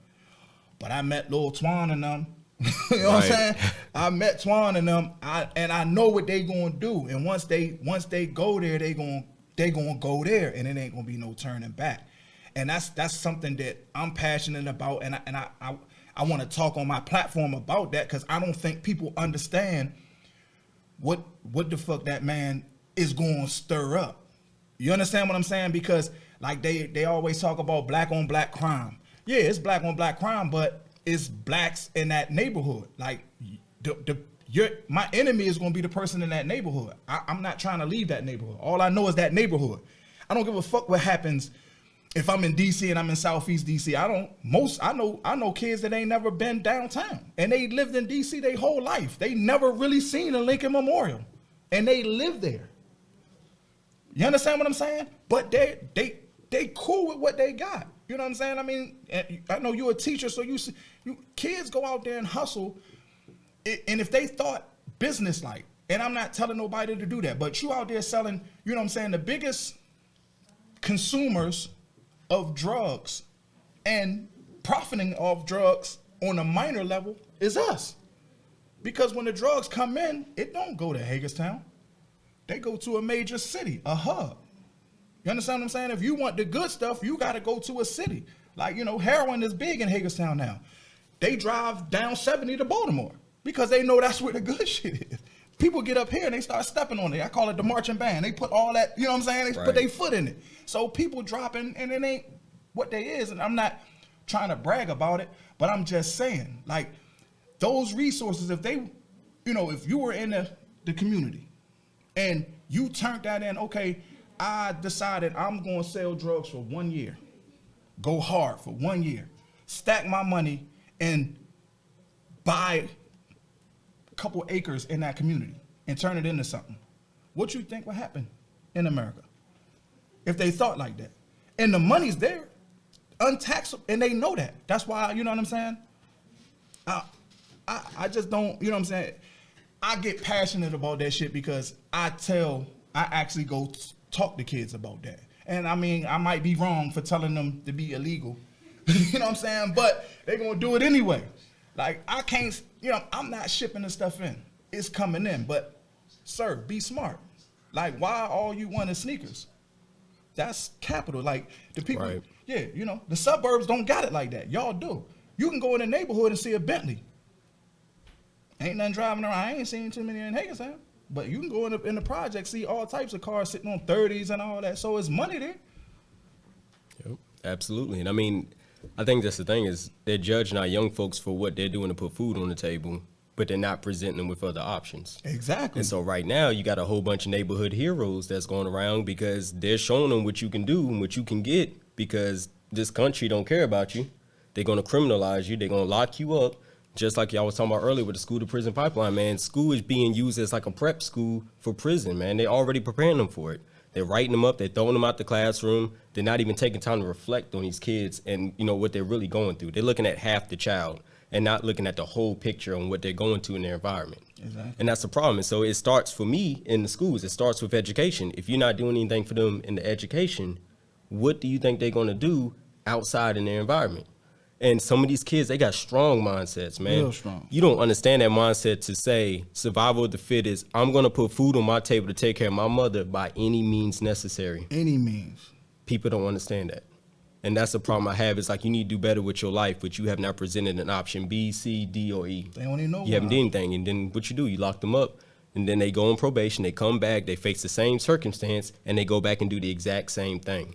But I met Lil Twan and them. You know what I'm saying? I met Twan and them. I know what they gonna do. And once they go there, they gonna go there, and it ain't gonna be no turning back. And that's something that I'm passionate about, and I want to talk on my platform about that, because I don't think people understand what the fuck that man is going to stir up. You understand what I'm saying? Because like they always talk about black on black crime. Yeah, it's black on black crime, but it's blacks in that neighborhood. Like my enemy is going to be the person in that neighborhood. I'm not trying to leave that neighborhood. All I know is that neighborhood. I don't give a fuck what happens if I'm in DC and I'm in Southeast DC. I know kids that ain't never been downtown, and they lived in DC their whole life. They never really seen a Lincoln Memorial, and they live there. You understand what I'm saying? But they cool with what they got. You know what I'm saying? I mean, I know you're a teacher, so you kids go out there and hustle. And if they thought business like, and I'm not telling nobody to do that, but you out there selling, you know what I'm saying, the biggest consumers of drugs and profiting off drugs on a minor level is us. Because when the drugs come in, it don't go to Hagerstown. They go to a major city, a hub. You understand what I'm saying? If you want the good stuff, you got to go to a city. Like, you know, heroin is big in Hagerstown now. They drive down 70 to Baltimore because they know that's where the good shit is. People get up here and they start stepping on it. I call it the marching band. They put all that, you know what I'm saying? They put their foot in it. So people dropping, and it ain't what they is. And I'm not trying to brag about it, but I'm just saying, like, those resources, if they, you know, if you were in the community and you turned that in, okay, I decided I'm going to sell drugs for 1 year, go hard for 1 year, stack my money and buy a couple acres in that community and turn it into something. What you think would happen in America if they thought like that? And the money's there, untaxable, and they know that. That's why, you know what I'm saying? I just don't, you know what I'm saying? I get passionate about that shit because I actually go talk to kids about that. And I mean, I might be wrong for telling them to be illegal. You know what I'm saying? But they're going to do it anyway. Like, I can't, you know, I'm not shipping the stuff in. It's coming in. But, sir, be smart. Like, why all you want is sneakers? That's capital. Like, the people, Right. yeah, you know, the suburbs don't got it like that. Y'all do. You can go in the neighborhood and see a Bentley. Ain't nothing driving around. I ain't seen too many in Hagerstown. But you can go in the project, see all types of cars sitting on 30s and all that. So it's money there. Yep, absolutely. And I mean, I think that's the thing is they're judging our young folks for what they're doing to put food on the table, but they're not presenting them with other options. Exactly. And so right now you got a whole bunch of neighborhood heroes that's going around because they're showing them what you can do and what you can get because this country don't care about you. They're going to criminalize you. They're going to lock you up. Just like y'all was talking about earlier with the school to prison pipeline, man, school is being used as like a prep school for prison, man. They're already preparing them for it. They're writing them up. They're throwing them out the classroom. They're not even taking time to reflect on these kids and, you know, what they're really going through. They're looking at half the child and not looking at the whole picture on what they're going to in their environment. Exactly. And that's the problem. And so it starts for me in the schools. It starts with education. If you're not doing anything for them in the education, what do you think they're going to do outside in their environment? And some of these kids, they got strong mindsets, man. Real strong. You don't understand that mindset to say survival of the fittest. I'm going to put food on my table to take care of my mother by any means necessary. Any means. People don't understand that. And that's the problem I have. It's like you need to do better with your life, but you have not presented an option B, C, D, or E. They don't even know You haven't why. done anything. And then what you do, you lock them up. And then they go on probation. They come back. They face the same circumstance. And they go back and do the exact same thing.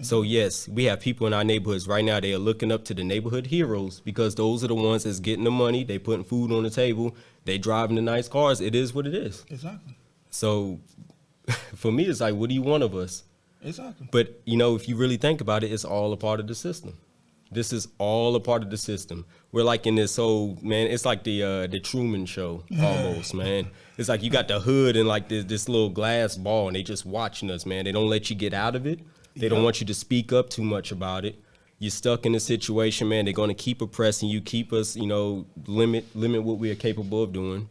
So, yes, we have people in our neighborhoods right now. They are looking up to the neighborhood heroes because those are the ones that's getting the money. They putting food on the table. They driving the nice cars. It is what it is. Exactly. So, for me, it's like, what do you want of us? Exactly. But, you know, if you really think about it, it's all a part of the system. This is all a part of the system. We're like in this whole, man, it's like the Truman Show almost, man. It's like you got the hood and like this little glass ball and they just watching us, man. They don't let you get out of it. They don't want you to speak up too much about it. You're stuck in a situation, man. They're going to keep oppressing you, keep us, you know, limit what we are capable of doing.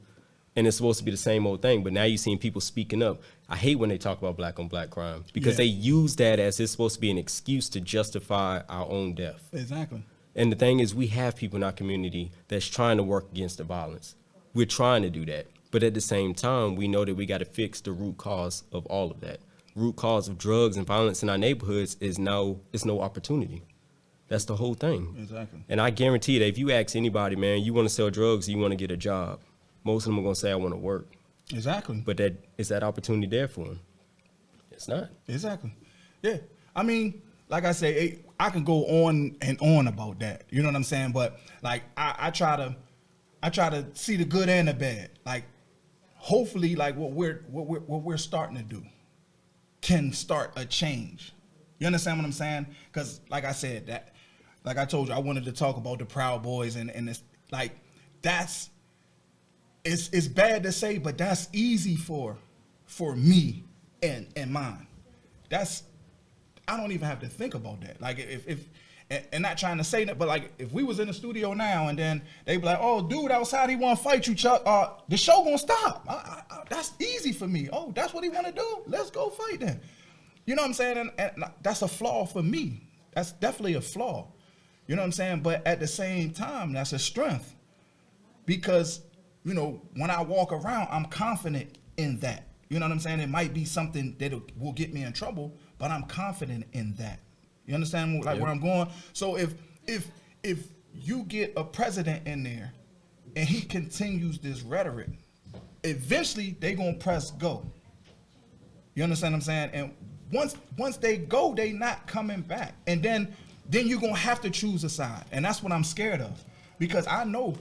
And it's supposed to be the same old thing. But now you're seeing people speaking up. I hate when they talk about black on black crime because they use that as it's supposed to be an excuse to justify our own death. Exactly. And the thing is, we have people in our community that's trying to work against the violence. We're trying to do that. But at the same time, we know that we got to fix the root cause of all of that. Root cause of drugs and violence in our neighborhoods is no opportunity. That's the whole thing. Exactly. And I guarantee that if you ask anybody, man, you want to sell drugs, you want to get a job, most of them are going to say, I want to work. Exactly. But is that opportunity there for them? It's not. Exactly. Yeah. I mean, like I say, I can go on and on about that. You know what I'm saying? But like I try to see the good and the bad. Like hopefully like what we're starting to do can start a change. You understand what I'm saying? Because like I said, that like I told you, I wanted to talk about the Proud Boys and it's like it's bad to say, but that's easy for me and mine. I don't even have to think about that. Like if and not trying to say that, but like if we was in the studio now and then they be like, oh, dude outside, he want to fight you, Chuck. The show gonna stop. That's easy for me. Oh, that's what he want to do? Let's go fight then. You know what I'm saying? And that's a flaw for me. That's definitely a flaw. You know what I'm saying? But at the same time, that's a strength. Because, you know, when I walk around, I'm confident in that. You know what I'm saying? It might be something that will get me in trouble, but I'm confident in that. You understand like where I'm going? So if you get a president in there and he continues this rhetoric, eventually they gonna press go. You understand what I'm saying? And once they go, they not coming back. And then you're gonna have to choose a side. And that's what I'm scared of. Because I know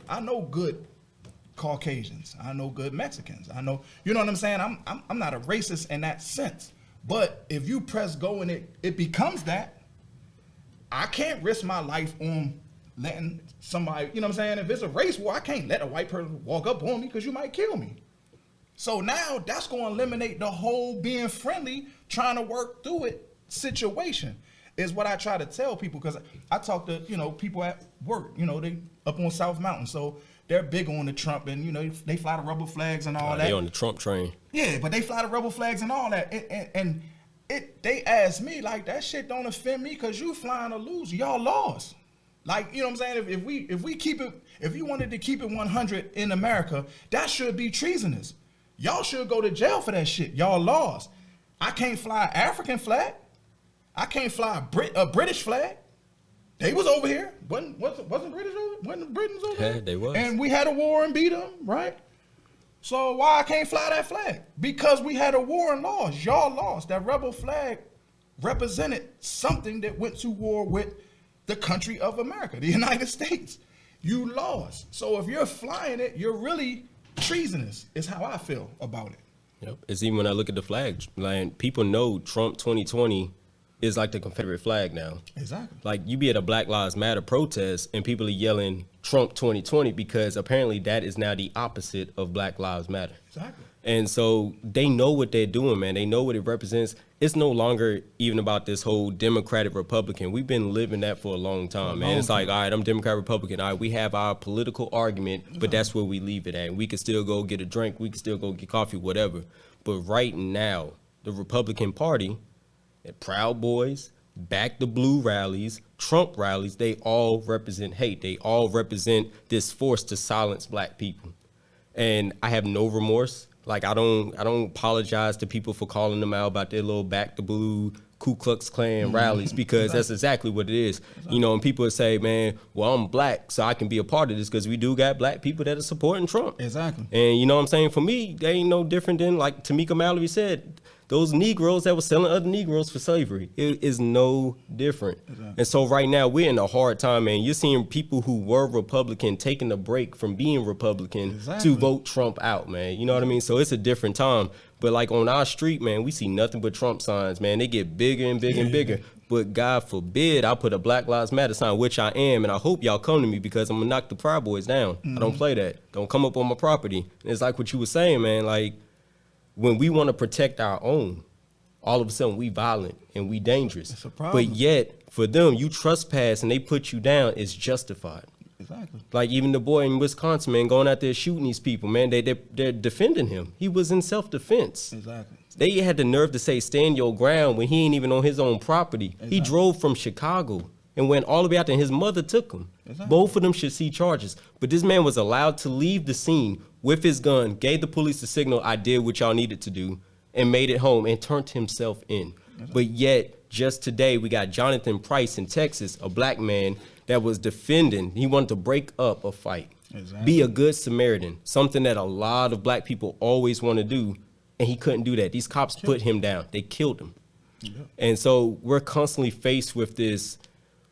good Caucasians. I know good Mexicans. I know, you know what I'm saying? I'm not a racist in that sense. But if you press go and it becomes that, I can't risk my life on letting somebody, you know what I'm saying? If it's a race war, I can't let a white person walk up on me because you might kill me. So now that's going to eliminate the whole being friendly, trying to work through it situation is what I try to tell people. Because I talk to, you know, people at work, you know, they up on South Mountain. So they're big on the Trump, and you know they fly the rubber flags and all that. They on the Trump train. Yeah, but they fly the rubber flags and all that, and they asked me like that shit don't offend me because you flying a loser. Y'all lost. Like, you know what I'm saying? If we keep it, if you wanted to keep it 100 in America, that should be treasonous. Y'all should go to jail for that shit. Y'all lost. I can't fly an African flag. I can't fly a British flag. They was over here. Wasn't British over? Wasn't the Britons over here? Yeah, they was. And we had a war and beat them, right? So why I can't fly that flag? Because we had a war and lost. Y'all lost. That rebel flag represented something that went to war with the country of America, the United States. You lost. So if you're flying it, you're really treasonous, is how I feel about it. Yep. It's even when I look at the flag, like people know Trump 2020 is like the Confederate flag now. Exactly. Like you be at a Black Lives Matter protest and people are yelling Trump 2020 because apparently that is now the opposite of Black Lives Matter. Exactly. And so they know what they're doing, man. They know what it represents. It's no longer even about this whole Democratic Republican. We've been living that for a long time, man. It's like, all right, I'm Democrat Republican. All right, we have our political argument, but that's where we leave it at. And we can still go get a drink. We can still go get coffee, whatever. But right now, the Republican Party, Proud Boys, Back the Blue rallies, Trump rallies, they all represent hate. They all represent this force to silence black people. And I have no remorse. Like I don't apologize to people for calling them out about their little Back the Blue Ku Klux Klan rallies, because that's exactly what it is. You know, and people would say, man, well, I'm black, so I can be a part of this because we do got black people that are supporting Trump. Exactly. And you know what I'm saying? For me, they ain't no different than, like Tamika Mallory said, those Negroes that were selling other Negroes for slavery. It is no different. Exactly. And so right now we're in a hard time, man. You're seeing people who were Republican taking a break from being Republican to vote Trump out, man. You know what I mean? So it's a different time. But like on our street, man, we see nothing but Trump signs, man. They get bigger and bigger and bigger. But God forbid I put a Black Lives Matter sign, which I am, and I hope y'all come to me because I'm gonna knock the Proud Boys down. I don't play that. Don't come up on my property. And it's like what you were saying, man. Like when we want to protect our own, all of a sudden we violent and we dangerous. It's a problem. But yet for them, you trespass and they put you down, it's justified. Exactly. Like even the boy in Wisconsin, man, going out there shooting these people, man, they're defending him. He was in self-defense. Exactly. They had the nerve to say, stand your ground when he ain't even on his own property. Exactly. He drove from Chicago and went all the way out there, and his mother took him. Exactly. Both of them should see charges. But this man was allowed to leave the scene with his gun, gave the police the signal, I did what y'all needed to do, and made it home and turned himself in. Exactly. But yet, just today, we got Jonathan Price in Texas, a black man that was defending. He wanted to break up a fight. Exactly. Be a good Samaritan, something that a lot of black people always want to do, and he couldn't do that. These cops put him down. They killed him. Yep. And so we're constantly faced with this.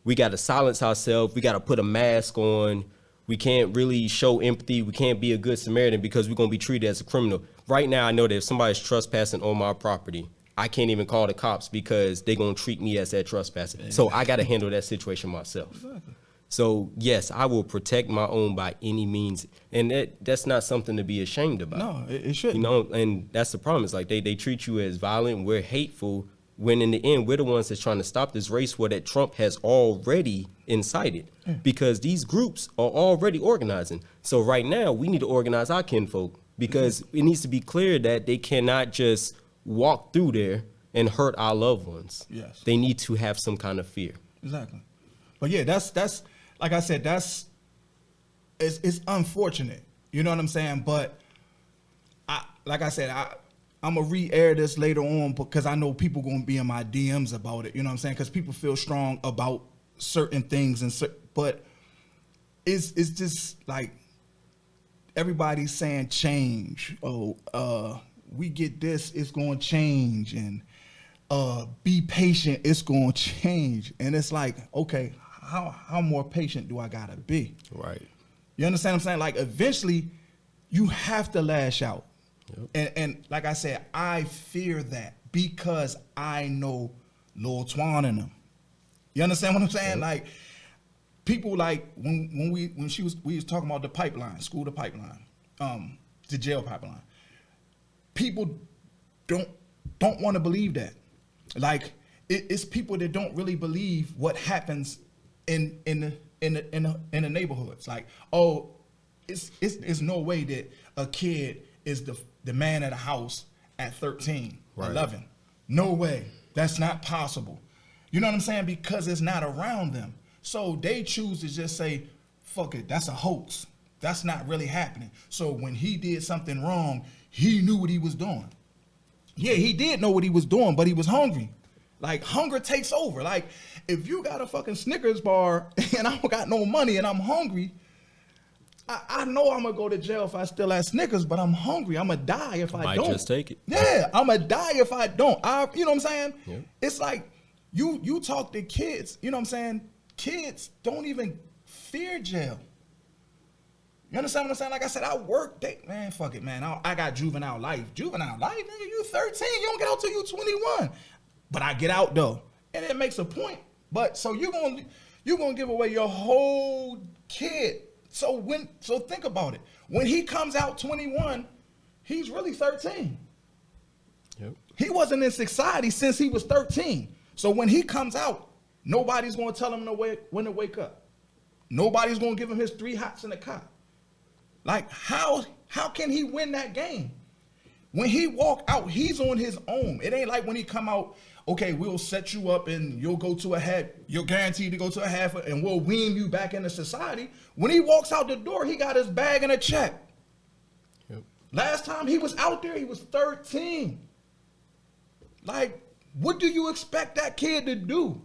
We got to silence ourselves. We got to put a mask on. We can't really show empathy. We can't be a good Samaritan because we're going to be treated as a criminal. Right now, I know that if somebody's trespassing on my property, I can't even call the cops because they're going to treat me as that trespasser. Exactly. So I got to handle that situation myself. Exactly. So, yes, I will protect my own by any means. And that's not something to be ashamed about. No, it shouldn't. You know, and that's the problem. It's like they treat you as violent. We're hateful. When in the end, we're the ones that's trying to stop this race war that Trump has already incited, because these groups are already organizing. So right now, we need to organize our kinfolk, because it needs to be clear that they cannot just walk through there and hurt our loved ones. Yes. They need to have some kind of fear. Exactly. But yeah, that's like I said, it's unfortunate. You know what I'm saying? But I'm going to re-air this later on because I know people going to be in my DMs about it. You know what I'm saying? Because people feel strong about certain things. But it's just like everybody's saying change. We get this, it's going to change. And be patient, it's going to change. And it's like, okay, how more patient do I got to be? Right. You understand what I'm saying? Like eventually you have to lash out. Yep. And like I said, I fear that because I know Lil Twan and them. You understand what I'm saying? Yep. Like people like when we was talking about the pipeline, the jail pipeline. People don't want to believe that. Like it's people that don't really believe what happens in the neighborhoods. Like, oh, it's no way that a kid is the man of the house at 13, Right. 11. No way. That's not possible. You know what I'm saying? Because it's not around them. So they choose to just say, fuck it, that's a hoax. That's not really happening. So when he did something wrong, he knew what he was doing. Yeah, he did know what he was doing, but he was hungry. Like, hunger takes over. Like, if you got a fucking Snickers bar and I don't got no money and I'm hungry, I know I'm gonna go to jail if I still have Snickers, but I'm hungry. I'm gonna die if I don't. Might just take it. Yeah, I'm gonna die if I don't. You know what I'm saying? Yeah. It's like you talk to kids. You know what I'm saying? Kids don't even fear jail. You understand what I'm saying? Like I said, I work. Man, fuck it, man. I got juvenile life. Juvenile life, nigga. You 13. You don't get out till you 21. But I get out though, and it makes a point. But so you're gonna give away your whole kid. So think about it. When he comes out 21, he's really 13. Yep. He wasn't in society since he was 13. So when he comes out, nobody's going to tell him when to wake up. Nobody's going to give him his 3 hots in the cot. Like, how can he win that game? When he walk out, he's on his own. It ain't like when he come out, okay, we'll set you up and you'll go to a half. You're guaranteed to go to a half, and we'll wean you back into society. When he walks out the door, he got his bag and a check. Yep. Last time he was out there, he was 13. Like, what do you expect that kid to do?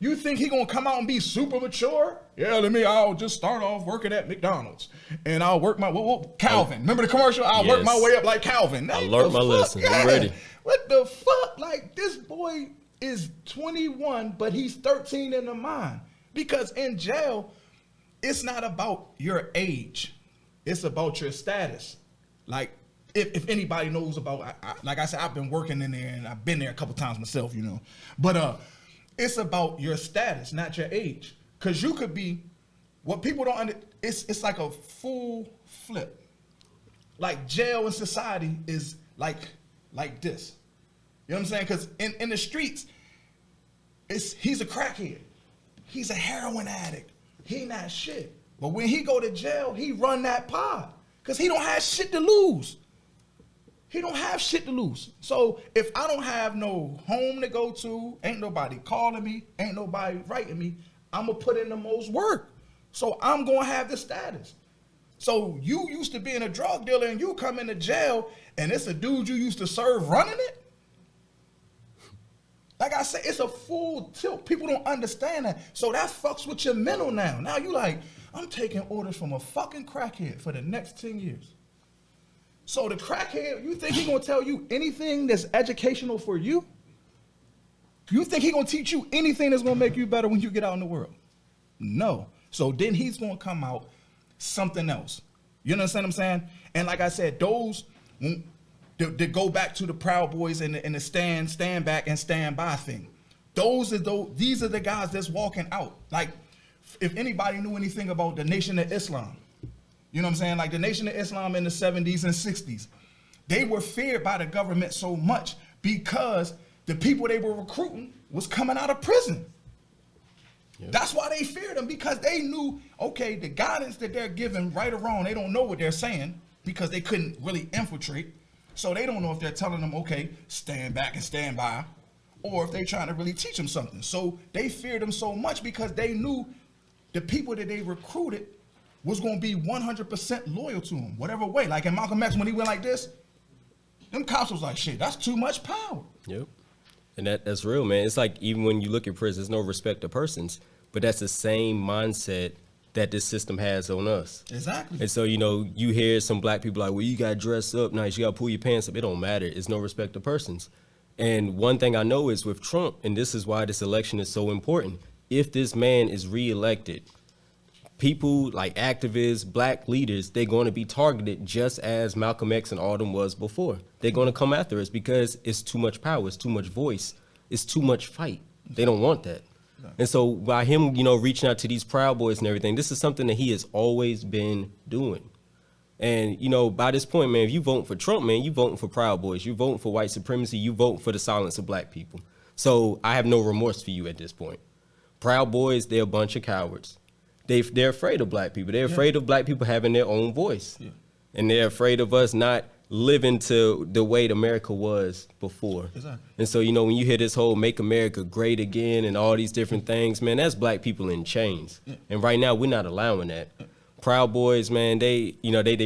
You think he gonna come out and be super mature? Yeah, I'll just start off working at McDonald's. And I'll work my, Calvin. Remember the commercial? I'll work my way up like Calvin. I learned my lesson. I'm ready. What the fuck? Like, this boy is 21, but he's 13 in the mind. Because in jail, it's not about your age. It's about your status. Like, if anybody knows about, like I said, I've been working in there and I've been there a couple times myself, you know. But it's about your status, not your age. Because you could be, what people don't understand, it's like a full flip. Like, jail and society is like this. You know what I'm saying? Because in the streets, he's a crackhead. He's a heroin addict. He not shit. But when he go to jail, he run that pod. Because he don't have shit to lose. He don't have shit to lose. So if I don't have no home to go to, ain't nobody calling me, ain't nobody writing me, I'm going to put in the most work. So I'm going to have the status. So you used to being a drug dealer and you come into jail and it's a dude you used to serve running it? Like I said, it's a full tilt. People don't understand that. So that fucks with your mental now. Now you like, I'm taking orders from a fucking crackhead for the next 10 years. So the crackhead, you think he gonna tell you anything that's educational for you? You think he gonna teach you anything that's gonna make you better when you get out in the world? No. So then he's gonna come out something else. You understand what I'm saying? And like I said, those that go back to the Proud Boys and the stand back and stand by thing. These are the guys that's walking out. Like, if anybody knew anything about the Nation of Islam, you know what I'm saying? Like the Nation of Islam in the 70s and 60s, they were feared by the government so much because the people they were recruiting was coming out of prison. Yep. That's why they feared them, because they knew, okay, the guidance that they're giving, right or wrong, they don't know what they're saying because they couldn't really infiltrate. So they don't know if they're telling them, okay, stand back and stand by, or if they're trying to really teach them something. So they feared them so much because they knew the people that they recruited was going to be 100% loyal to him, whatever way. Like in Malcolm X, when he went like this, them cops was like, shit, that's too much power. Yep. And that's real, man. It's like, even when you look at prison, there's no respect to persons, but that's the same mindset that this system has on us. Exactly. And so, you know, you hear some black people like, well, you got to dress up nice, you got to pull your pants up. It don't matter. It's no respect to persons. And one thing I know is with Trump, and this is why this election is so important, if this man is reelected, people like activists, black leaders, they're going to be targeted just as Malcolm X and all them was before. They're going to come after us because it's too much power, it's too much voice, it's too much fight. They don't want that. And so by him, you know, reaching out to these Proud Boys and everything, this is something that he has always been doing. And, you know, by this point, man, if you vote for Trump, man, you voting for Proud Boys, you voting for white supremacy, you voting for the silence of black people. So I have no remorse for you at this point. Proud Boys, they're a bunch of cowards. they're afraid of black people. They're afraid of black people having their own voice. And they're afraid of us not living to the way America was before. Exactly. And so, you know, when you hear this whole make America great again and all these different things, man, that's black people in chains. And right now we're not allowing that. Proud Boys, man, they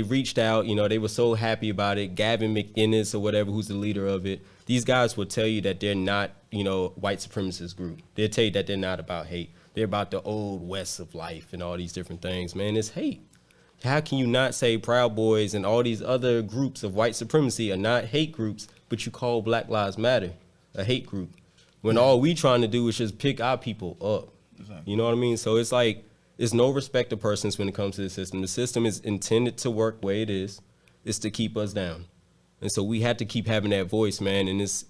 reached out, you know, they were so happy about it. Gavin McInnes or whatever, who's the leader of it, these guys will tell you that they're not, you know, white supremacist group. They'll tell you that they're not about hate. They're about the old West of life and all these different things. Man, it's hate. How can you not say Proud Boys and all these other groups of white supremacy are not hate groups, but you call Black Lives Matter a hate group, when all we trying to do is just pick our people up? Exactly. You know what I mean? So it's like, there's no respect of persons when it comes to the system. The system is intended to work the way it is. It's to keep us down. And so we have to keep having that voice, man. And it's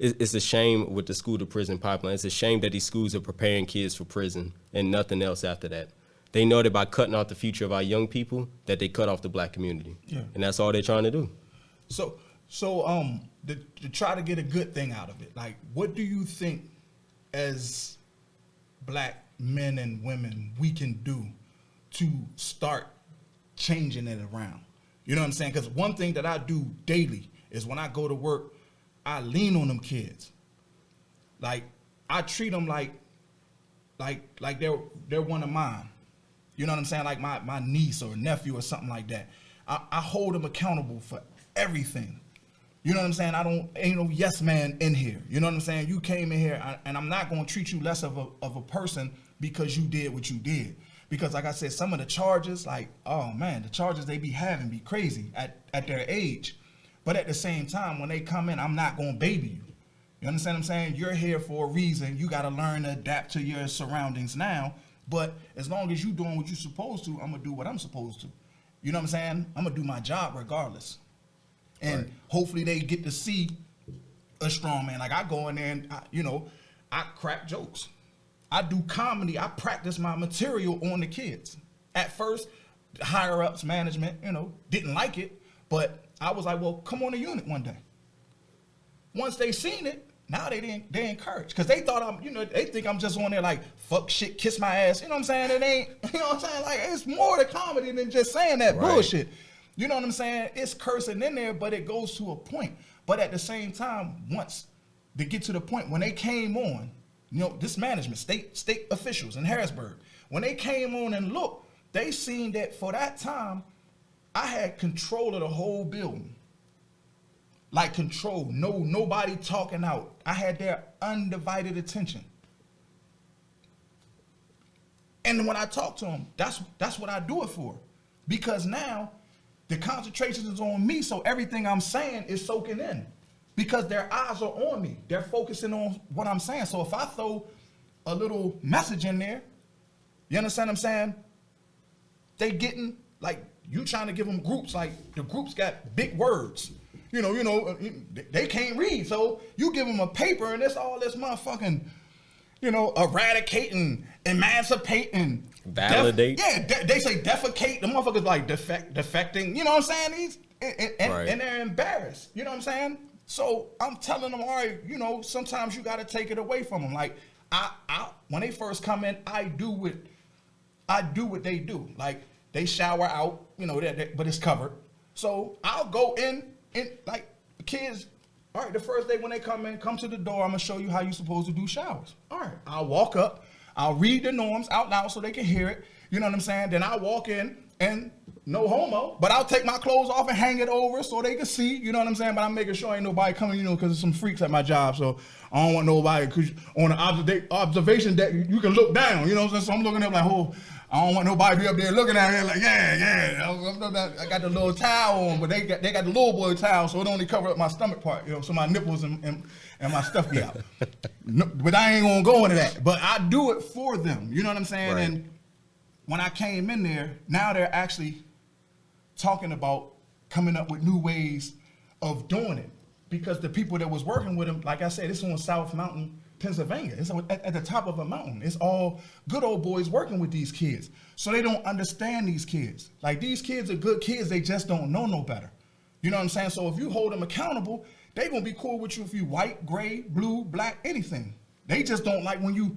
a shame with the school to prison pipeline. It's a shame that these schools are preparing kids for prison and nothing else after that. They know that by cutting off the future of our young people, that they cut off the black community. And that's all they're trying to do. So to try to get a good thing out of it, like, what do you think as black men and women we can do to start changing it around? You know what I'm saying? Because one thing that I do daily is when I go to work, I lean on them kids. Like, I treat them like they're one of mine. You know what I'm saying? Like my niece or nephew or something like that. I hold them accountable for everything. You know what I'm saying? Ain't no yes man in here. You know what I'm saying? You came in here, and I'm not going to treat you less of a person because you did what you did. Because like I said, some of the charges, like, oh man, the charges they be having be crazy at their age. But at the same time, when they come in, I'm not going to baby you. You understand what I'm saying? You're here for a reason. You got to learn to adapt to your surroundings now. But as long as you doing what you're supposed to, I'm going to do what I'm supposed to. You know what I'm saying? I'm going to do my job regardless. And hopefully they get to see a strong man. Like, I go in there and, I crack jokes. I do comedy. I practice my material on the kids. At first, higher ups, management, didn't like it. But I was like, well, come on a unit one day. Once they seen it, now they encouraged. Because they thought they think I'm just on there like, fuck shit, kiss my ass. You know what I'm saying? It ain't, you know what I'm saying? Like, it's more to comedy than just saying that bullshit. You know what I'm saying? It's cursing in there, but it goes to a point. But at the same time, once they get to the point, when they came on, this management, state officials in Harrisburg, when they came on and looked, they seen that for that time, I had control of the whole building. Like, control, nobody talking out. I had their undivided attention. And when I talk to them, that's what I do it for. Because now the concentration is on me, so everything I'm saying is soaking in. Because their eyes are on me. They're focusing on what I'm saying. So if I throw a little message in there, you understand what I'm saying? They getting, like, you trying to give them groups, like, the groups got big words. They can't read. So you give them a paper and it's all this motherfucking, eradicating, emancipating. Validate. They say defecate. The motherfuckers like defecting. You know what I'm saying? And they're embarrassed. You know what I'm saying? So I'm telling them, all right, sometimes you got to take it away from them. Like, I when they first come in, I do what they do. Like, they shower out, but it's covered. So I'll go in like, the kids, all right, the first day when they come in, come to the door, I'm going to show you how you're supposed to do showers. All right, I'll walk up, I'll read the norms out loud so they can hear it. You know what I'm saying? Then I'll walk in and no homo, but I'll take my clothes off and hang it over so they can see, you know what I'm saying? But I'm making sure ain't nobody coming, because there's some freaks at my job, so I don't want nobody, because on the observation deck, you can look down, you know what I'm saying? So I'm looking up like, I don't want nobody to be up there looking at me like, I got the little towel on, but they got the little boy towel, so it only cover up my stomach part, so my nipples and my stuff be out. No, but I ain't gonna go into that. But I do it for them, you know what I'm saying? Right. And when I came in there, now they're actually talking about coming up with new ways of doing it. Because the people that was working with them, like I said, it's on South Mountain, Pennsylvania. It's at the top of a mountain. It's all good old boys working with these kids. So they don't understand these kids. Like, these kids are good kids. They just don't know no better. You know what I'm saying? So if you hold them accountable, they going to be cool with you if you white, gray, blue, black, anything. They just don't like when you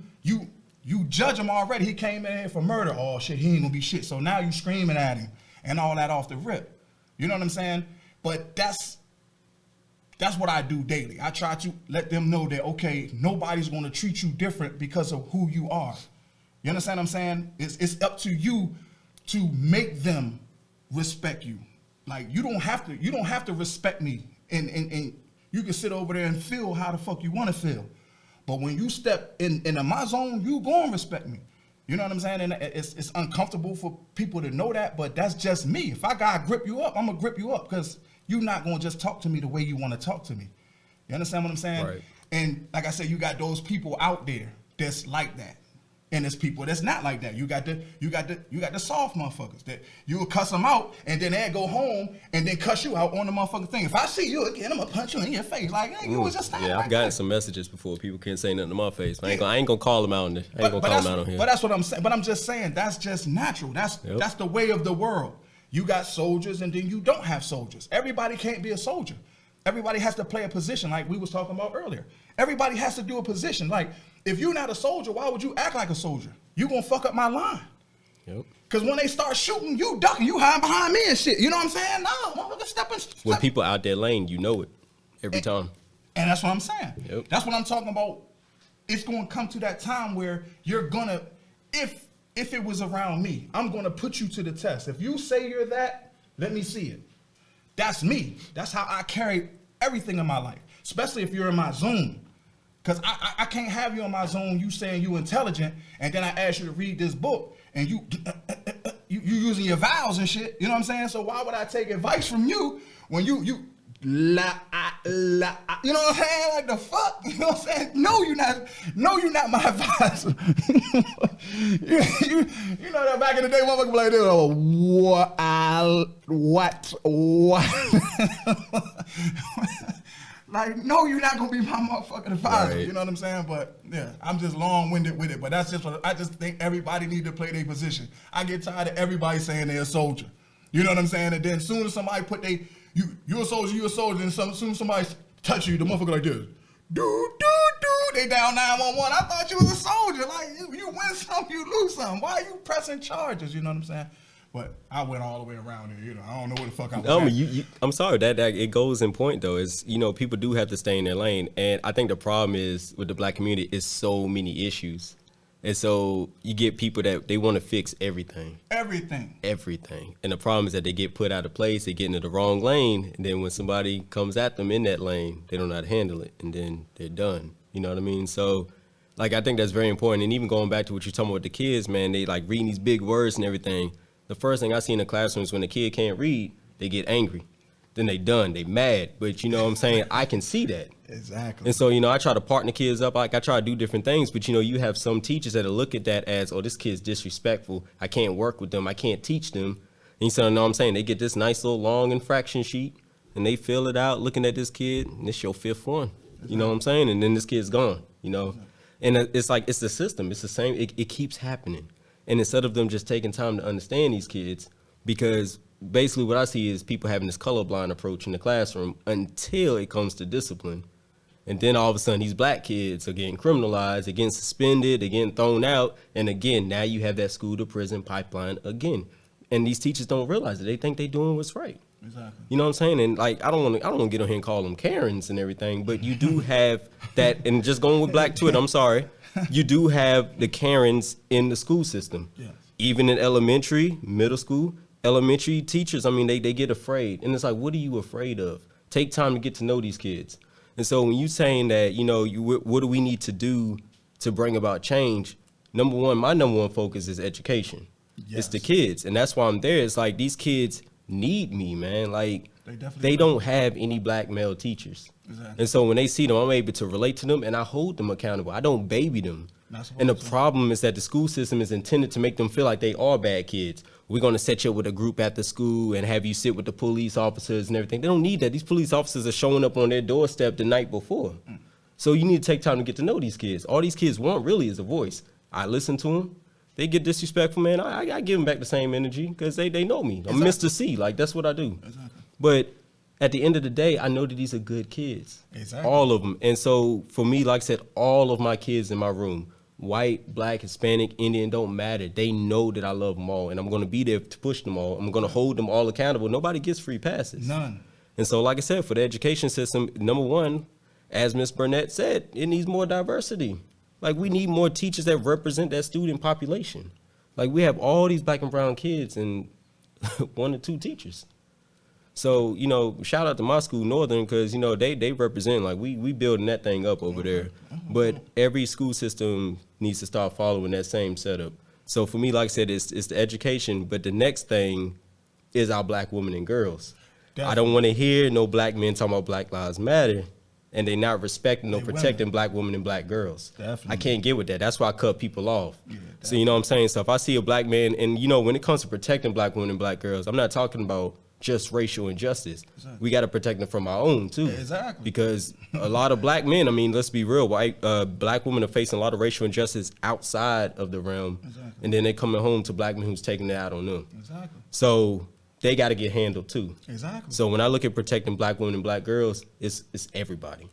you judge him already. He came in here for murder. Oh shit, he ain't gonna be shit. So now you screaming at him and all that off the rip. You know what I'm saying? But that's what I do daily. I try to let them know that, okay, nobody's gonna treat you different because of who you are. You understand what I'm saying? It's up to you to make them respect you. Like you don't have to respect me, and you can sit over there and feel how the fuck you want to feel. But when you step into my zone, you gonna respect me. You know what I'm saying? And it's uncomfortable for people to know that, but that's just me. If I gotta grip you up, I'm gonna grip you up, because you're not gonna just talk to me the way you want to talk to me. You understand what I'm saying? Right. And like I said, you got those people out there that's like that. And there's people that's not like that. You got the soft motherfuckers that you will cuss them out and then they go home and then cuss you out on the motherfucking thing. If I see you again, I'm gonna punch you in your face. Like, hey, you was just standing. Yeah, I've gotten some messages before. People can't say nothing to my face. I ain't gonna call them out on this. I ain't gonna call them out on here. But that's what I'm saying. But I'm just saying that's just natural. That's the way of the world. You got soldiers and then you don't have soldiers. Everybody can't be a soldier. Everybody has to play a position, like we was talking about earlier. Everybody has to do a position. Like, if you're not a soldier, why would you act like a soldier? You gonna fuck up my line. Yep. Cause when they start shooting, you ducking, you hiding behind me and shit. You know what I'm saying? No, motherfucker, step. When people out there lane, you know it every time. And that's what I'm saying. Yep. That's what I'm talking about. It's gonna come to that time where you're gonna, if it was around me, I'm gonna put you to the test. If you say you're that, let me see it. That's me. That's how I carry everything in my life, especially if you're in my zone. Because I can't have you in my zone, you saying you intelligent, and then I ask you to read this book, and you using your vowels and shit. You know what I'm saying? So why would I take advice from you when you la, you know what I'm saying? Like, the fuck? You know what I'm saying? No, you're not my advisor. you know that back in the day, motherfucker be like this, what? Like, no, you're not gonna be my motherfucking advisor. Right. You know what I'm saying? But yeah, I'm just long-winded with it. But that's just what I just think everybody need to play their position. I get tired of everybody saying they're a soldier. You know what I'm saying? And then soon as somebody put you're a soldier, and soon as somebody touch you, the motherfucker like this. They down 911. I thought you was a soldier. Like, you win some, you lose some. Why are you pressing charges? You know what I'm saying? But I went all the way around here. You know, I don't know where the fuck I was at. I'm sorry, that it goes in point though. Is, you know, people do have to stay in their lane, and I think the problem is with the black community is so many issues, and so you get people that they want to fix everything. And the problem is that they get put out of place, they get into the wrong lane, and then when somebody comes at them in that lane, they don't know how to handle it, and then they're done. You know what I mean? So, like, I think that's very important. And even going back to what you're talking about with the kids, man, they like reading these big words and everything. The first thing I see in the classroom is when the kid can't read, they get angry. Then they done, they mad. But you know what I'm saying? I can see that. Exactly. And so, you know, I try to partner kids up. Like, I try to do different things. But, you know, you have some teachers that look at that as, oh, this kid's disrespectful. I can't work with them. I can't teach them. And so, you know what I'm saying? They get this nice little long infraction sheet, and they fill it out looking at this kid, and this your fifth one. Exactly. You know what I'm saying? And then this kid's gone, you know? Exactly. And it's like, it's the system. It's the same. It keeps happening. And instead of them just taking time to understand these kids, because basically what I see is people having this colorblind approach in the classroom until it comes to discipline. And then all of a sudden these black kids are getting criminalized, they're getting suspended, they're getting thrown out. And again, now you have that school to prison pipeline again. And these teachers don't realize it. They think they're doing what's right. Exactly. You know what I'm saying? And like, I don't want to get on here and call them Karens and everything, but you do have that, and just going with Black Twitter, I'm sorry, you do have the Karens in the school system. Yes. Even in elementary, middle school, elementary teachers, I mean, they get afraid. And it's like, what are you afraid of? Take time to get to know these kids. And so when you're saying that, you know, what do we need to do to bring about change? Number one, my number one focus is education. Yes. It's the kids. And that's why I'm there. It's like, these kids need me, man. Like, they don't have any black male teachers. Exactly. And so when they see them, I'm able to relate to them, and I hold them accountable. I don't baby them. And the problem is that the school system is intended to make them feel like they are bad kids. We're going to set you up with a group at the school and have you sit with the police officers and everything. They don't need that. These police officers are showing up on their doorstep the night before. So you need to take time to get to know these kids. All these kids want really is a voice. I listen to them. They get disrespectful, man. I give them back the same energy because they know me. I'm Mr. C. Like, that's what I do. Exactly. But at the end of the day, I know that these are good kids. Exactly. All of them. And so for me, like I said, all of my kids in my room, white, black, Hispanic, Indian, don't matter. They know that I love them all, and I'm going to be there to push them all. I'm going to hold them all accountable. Nobody gets free passes. None. And so, like I said, for the education system, number one, as Ms. Burnett said, it needs more diversity. Like, we need more teachers that represent that student population. Like, we have all these black and brown kids and 1 or 2 teachers. So, you know, shout out to my school, Northern, because, you know, they represent, like, we building that thing up over there. But every school system needs to start following that same setup. So for me, like I said, it's the education, but the next thing is our black women and girls. Definitely. I don't want to hear no black men talking about Black Lives Matter and they not respecting or protecting black women and black girls. Definitely. I can't get with that. That's why I cut people off. Yeah, so, you know what I'm saying? So if I see a black man, and, you know, when it comes to protecting black women and black girls, I'm not talking about just racial injustice. Exactly. We got to protect them from our own too. Exactly. Because a lot of black men, I mean, let's be real, black women are facing a lot of racial injustice outside of the realm. Exactly. And then they coming home to black men who's taking it out on them. Exactly. So they got to get handled too. Exactly. So when I look at protecting black women and black girls, it's everybody.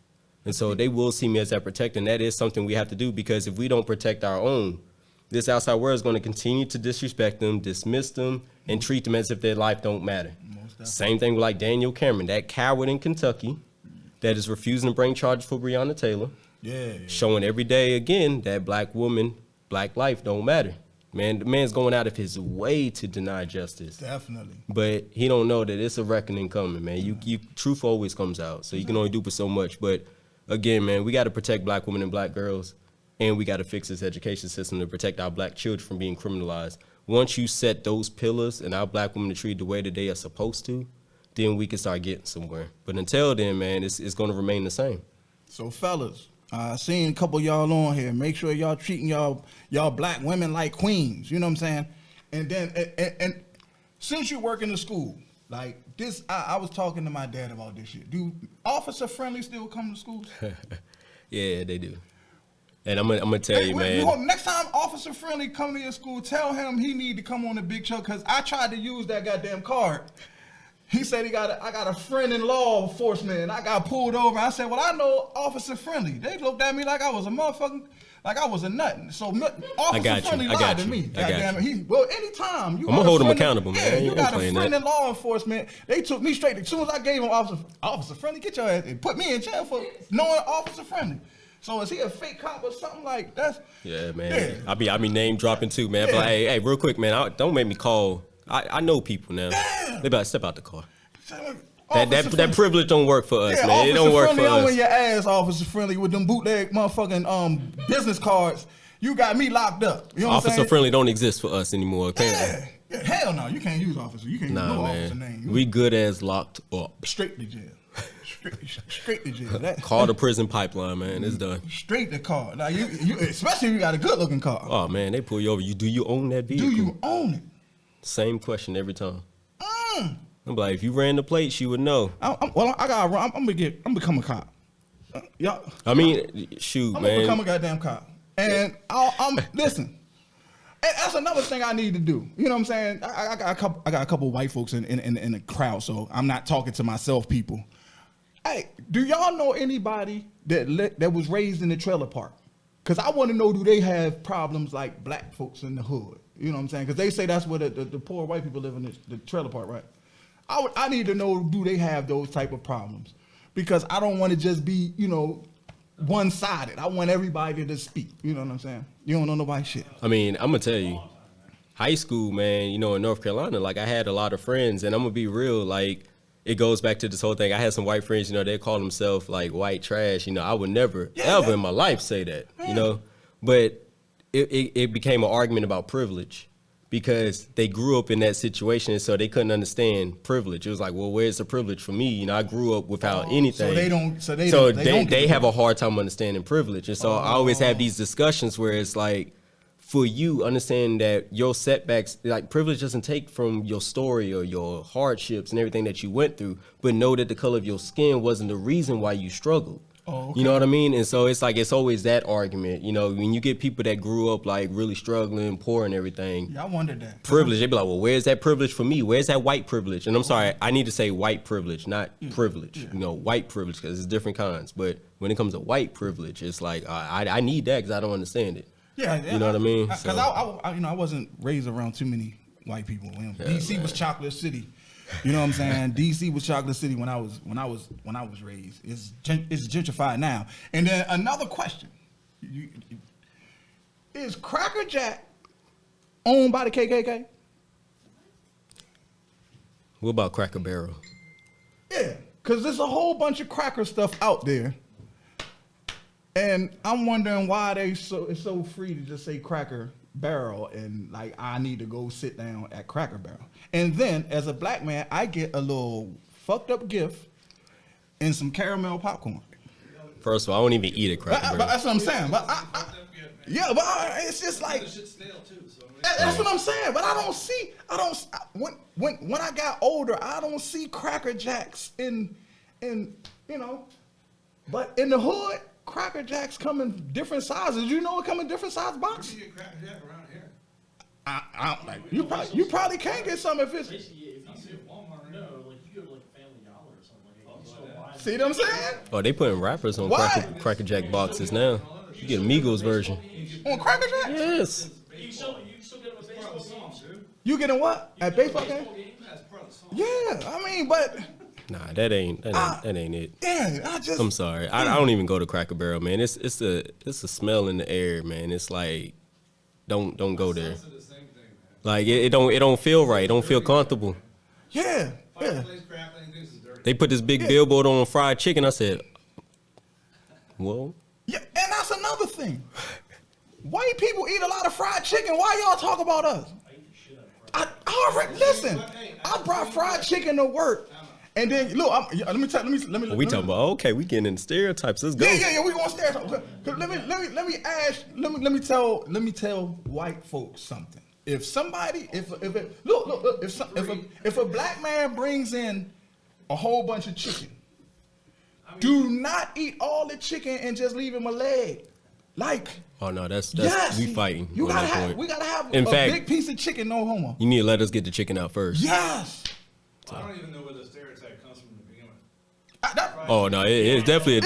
And so they will see me as that protector, and that is something we have to do, because if we don't protect our own, this outside world is going to continue to disrespect them, dismiss them, and treat them as if their life don't matter. Same thing with like Daniel Cameron, that coward in Kentucky that is refusing to bring charges for Breonna Taylor. Yeah. Showing every day again that black woman, black life don't matter. Man, the man's going out of his way to deny justice. Definitely. But he don't know that it's a reckoning coming, man. You truth always comes out, so you can only do for so much. But again, man, we got to protect black women and black girls, and we got to fix this education system to protect our black children from being criminalized. Once you set those pillars and our black women are treated the way that they are supposed to, then we can start getting somewhere. But until then, man, it's going to remain the same. So, fellas, I seen a couple of y'all on here. Make sure y'all treating y'all black women like queens. You know what I'm saying? And then, and since you work in the school, like this, I was talking to my dad about this shit. Do officer friendly still come to schools? Yeah, they do. And I'm gonna tell you, man. Next time Officer Friendly come to your school, tell him he need to come on the big truck, because I tried to use that goddamn card. He said I got a friend in law enforcement, and I got pulled over. I said, well, I know Officer Friendly. They looked at me like I was a motherfucking, like I was a nut. So Officer Friendly lied to me. Goddamn it. Well, anytime you, I'm gonna hold him accountable, man. You got a friend in law enforcement. They took me straight. As soon as I gave him Officer Friendly, get your ass and put me in jail for knowing Officer Friendly. So is he a fake cop or something like that? Yeah, man. Yeah. I be name dropping too, man. Yeah. But hey, real quick, man, don't make me call. I know people now. Damn. They better step out the car. That privilege don't work for us, man. It don't work for us. I'm in your ass, Officer Friendly, with them bootleg motherfucking business cards. You got me locked up. You know what I'm saying? Officer Friendly don't exist for us anymore. Yeah. Hell no, you can't use officer. You can't use no officer name. We good as locked up. Straight to jail. Straight to jail. Call the prison pipeline, man. It's done. Straight to car. Now you especially if you got a good looking car. Oh man, they pull you over. Do you own that vehicle? Do you own it? Same question every time. I'm like, if you ran the plates, you would know. I'm gonna become a cop. I mean, shoot, I'm man. I'm gonna become a goddamn cop. And I'm listen. That's another thing I need to do. You know what I'm saying? I got a couple white folks in the crowd, so I'm not talking to myself, people. Hey, do y'all know anybody that was raised in the trailer park? Because I want to know, do they have problems like black folks in the hood? You know what I'm saying? Because they say that's where the poor white people live in the trailer park, right? I need to know, do they have those type of problems? Because I don't want to just be, one-sided. I want everybody to speak. You know what I'm saying? You don't know nobody's shit. I mean, I'm going to tell you, high school, man, in North Carolina, like I had a lot of friends, and I'm going to be real, like, it goes back to this whole thing. I had some white friends, they call themselves like white trash. I would never, ever in my life say that, But it became an argument about privilege because they grew up in that situation, and so they couldn't understand privilege. It was like, well, where's the privilege for me? I grew up without anything. So they have a hard time understanding privilege. And so I always have these discussions where it's like, for you, understand that your setbacks, like privilege doesn't take from your story or your hardships and everything that you went through, but know that the color of your skin wasn't the reason why you struggled. Oh, okay. You know what I mean? And so it's like, it's always that argument. When you get people that grew up like really struggling, poor and everything. Yeah, I wondered that. Privilege, they be like, well, where's that privilege for me? Where's that white privilege? And I'm sorry, I need to say white privilege, not privilege. Yeah. White privilege, because it's different kinds. But when it comes to white privilege, it's like, I need that because I don't understand it. Yeah, You know what I mean? Because So- I wasn't raised around too many white people. DC was chocolate city. You know what I'm saying? DC was chocolate city when I was raised. It's gentrified now. And then another question: is Cracker Jack owned by the KKK? What about Cracker Barrel? Yeah, because there's a whole bunch of cracker stuff out there, and I'm wondering why it's so free to just say Cracker Barrel, and like I need to go sit down at Cracker Barrel, and then as a black man I get a little fucked up gift and some caramel popcorn. First of all, I don't even eat a Cracker But Barrel. that's what I'm saying. But it's just like that's what I'm saying. But when I got older, I don't see Cracker Jacks in you know. But in the hood, Cracker Jacks come in different sizes. You know, it come in different size boxes. You get Cracker Jack around here. I like you probably can get some if it's. Basically, if you see at Walmart, no, like you go to like a Family Dollar or something like that. You still buy See what I'm saying? Oh, they putting rappers on Why? Cracker Jack boxes now. You get a Migos version. On Cracker Jack? Yes. You still get them at baseball games, dude. You getting what at baseball game? That's part of the song. Yeah, I mean, but Nah, that ain't it. yeah, I just. I'm sorry. I don't even go to Cracker Barrel, man. It's a smell in the air, man. It's like don't go there. It's the same thing, man. Like it don't feel right. It don't feel comfortable. Yeah. Fireplace crackling, things is dirty. They put this big billboard on fried chicken. I said, whoa. Yeah, and that's another thing. White people eat a lot of fried chicken. Why y'all talk about us? I already listen. I brought fried chicken to work, and then look. Let me We talking about okay. We getting into stereotypes. Let's go. Yeah. We gonna stereotype. Let me tell white folks something. If a black man brings in a whole bunch of chicken, do not eat all the chicken and just leave him a leg. Like, Oh no, that's yes, we fighting. You on gotta that have. point. We gotta have In a fact- big piece of chicken. No homo. You need to let us get the chicken out first. Yes. Well, I don't even know where the stereotype comes from to begin with. Oh no, it's definitely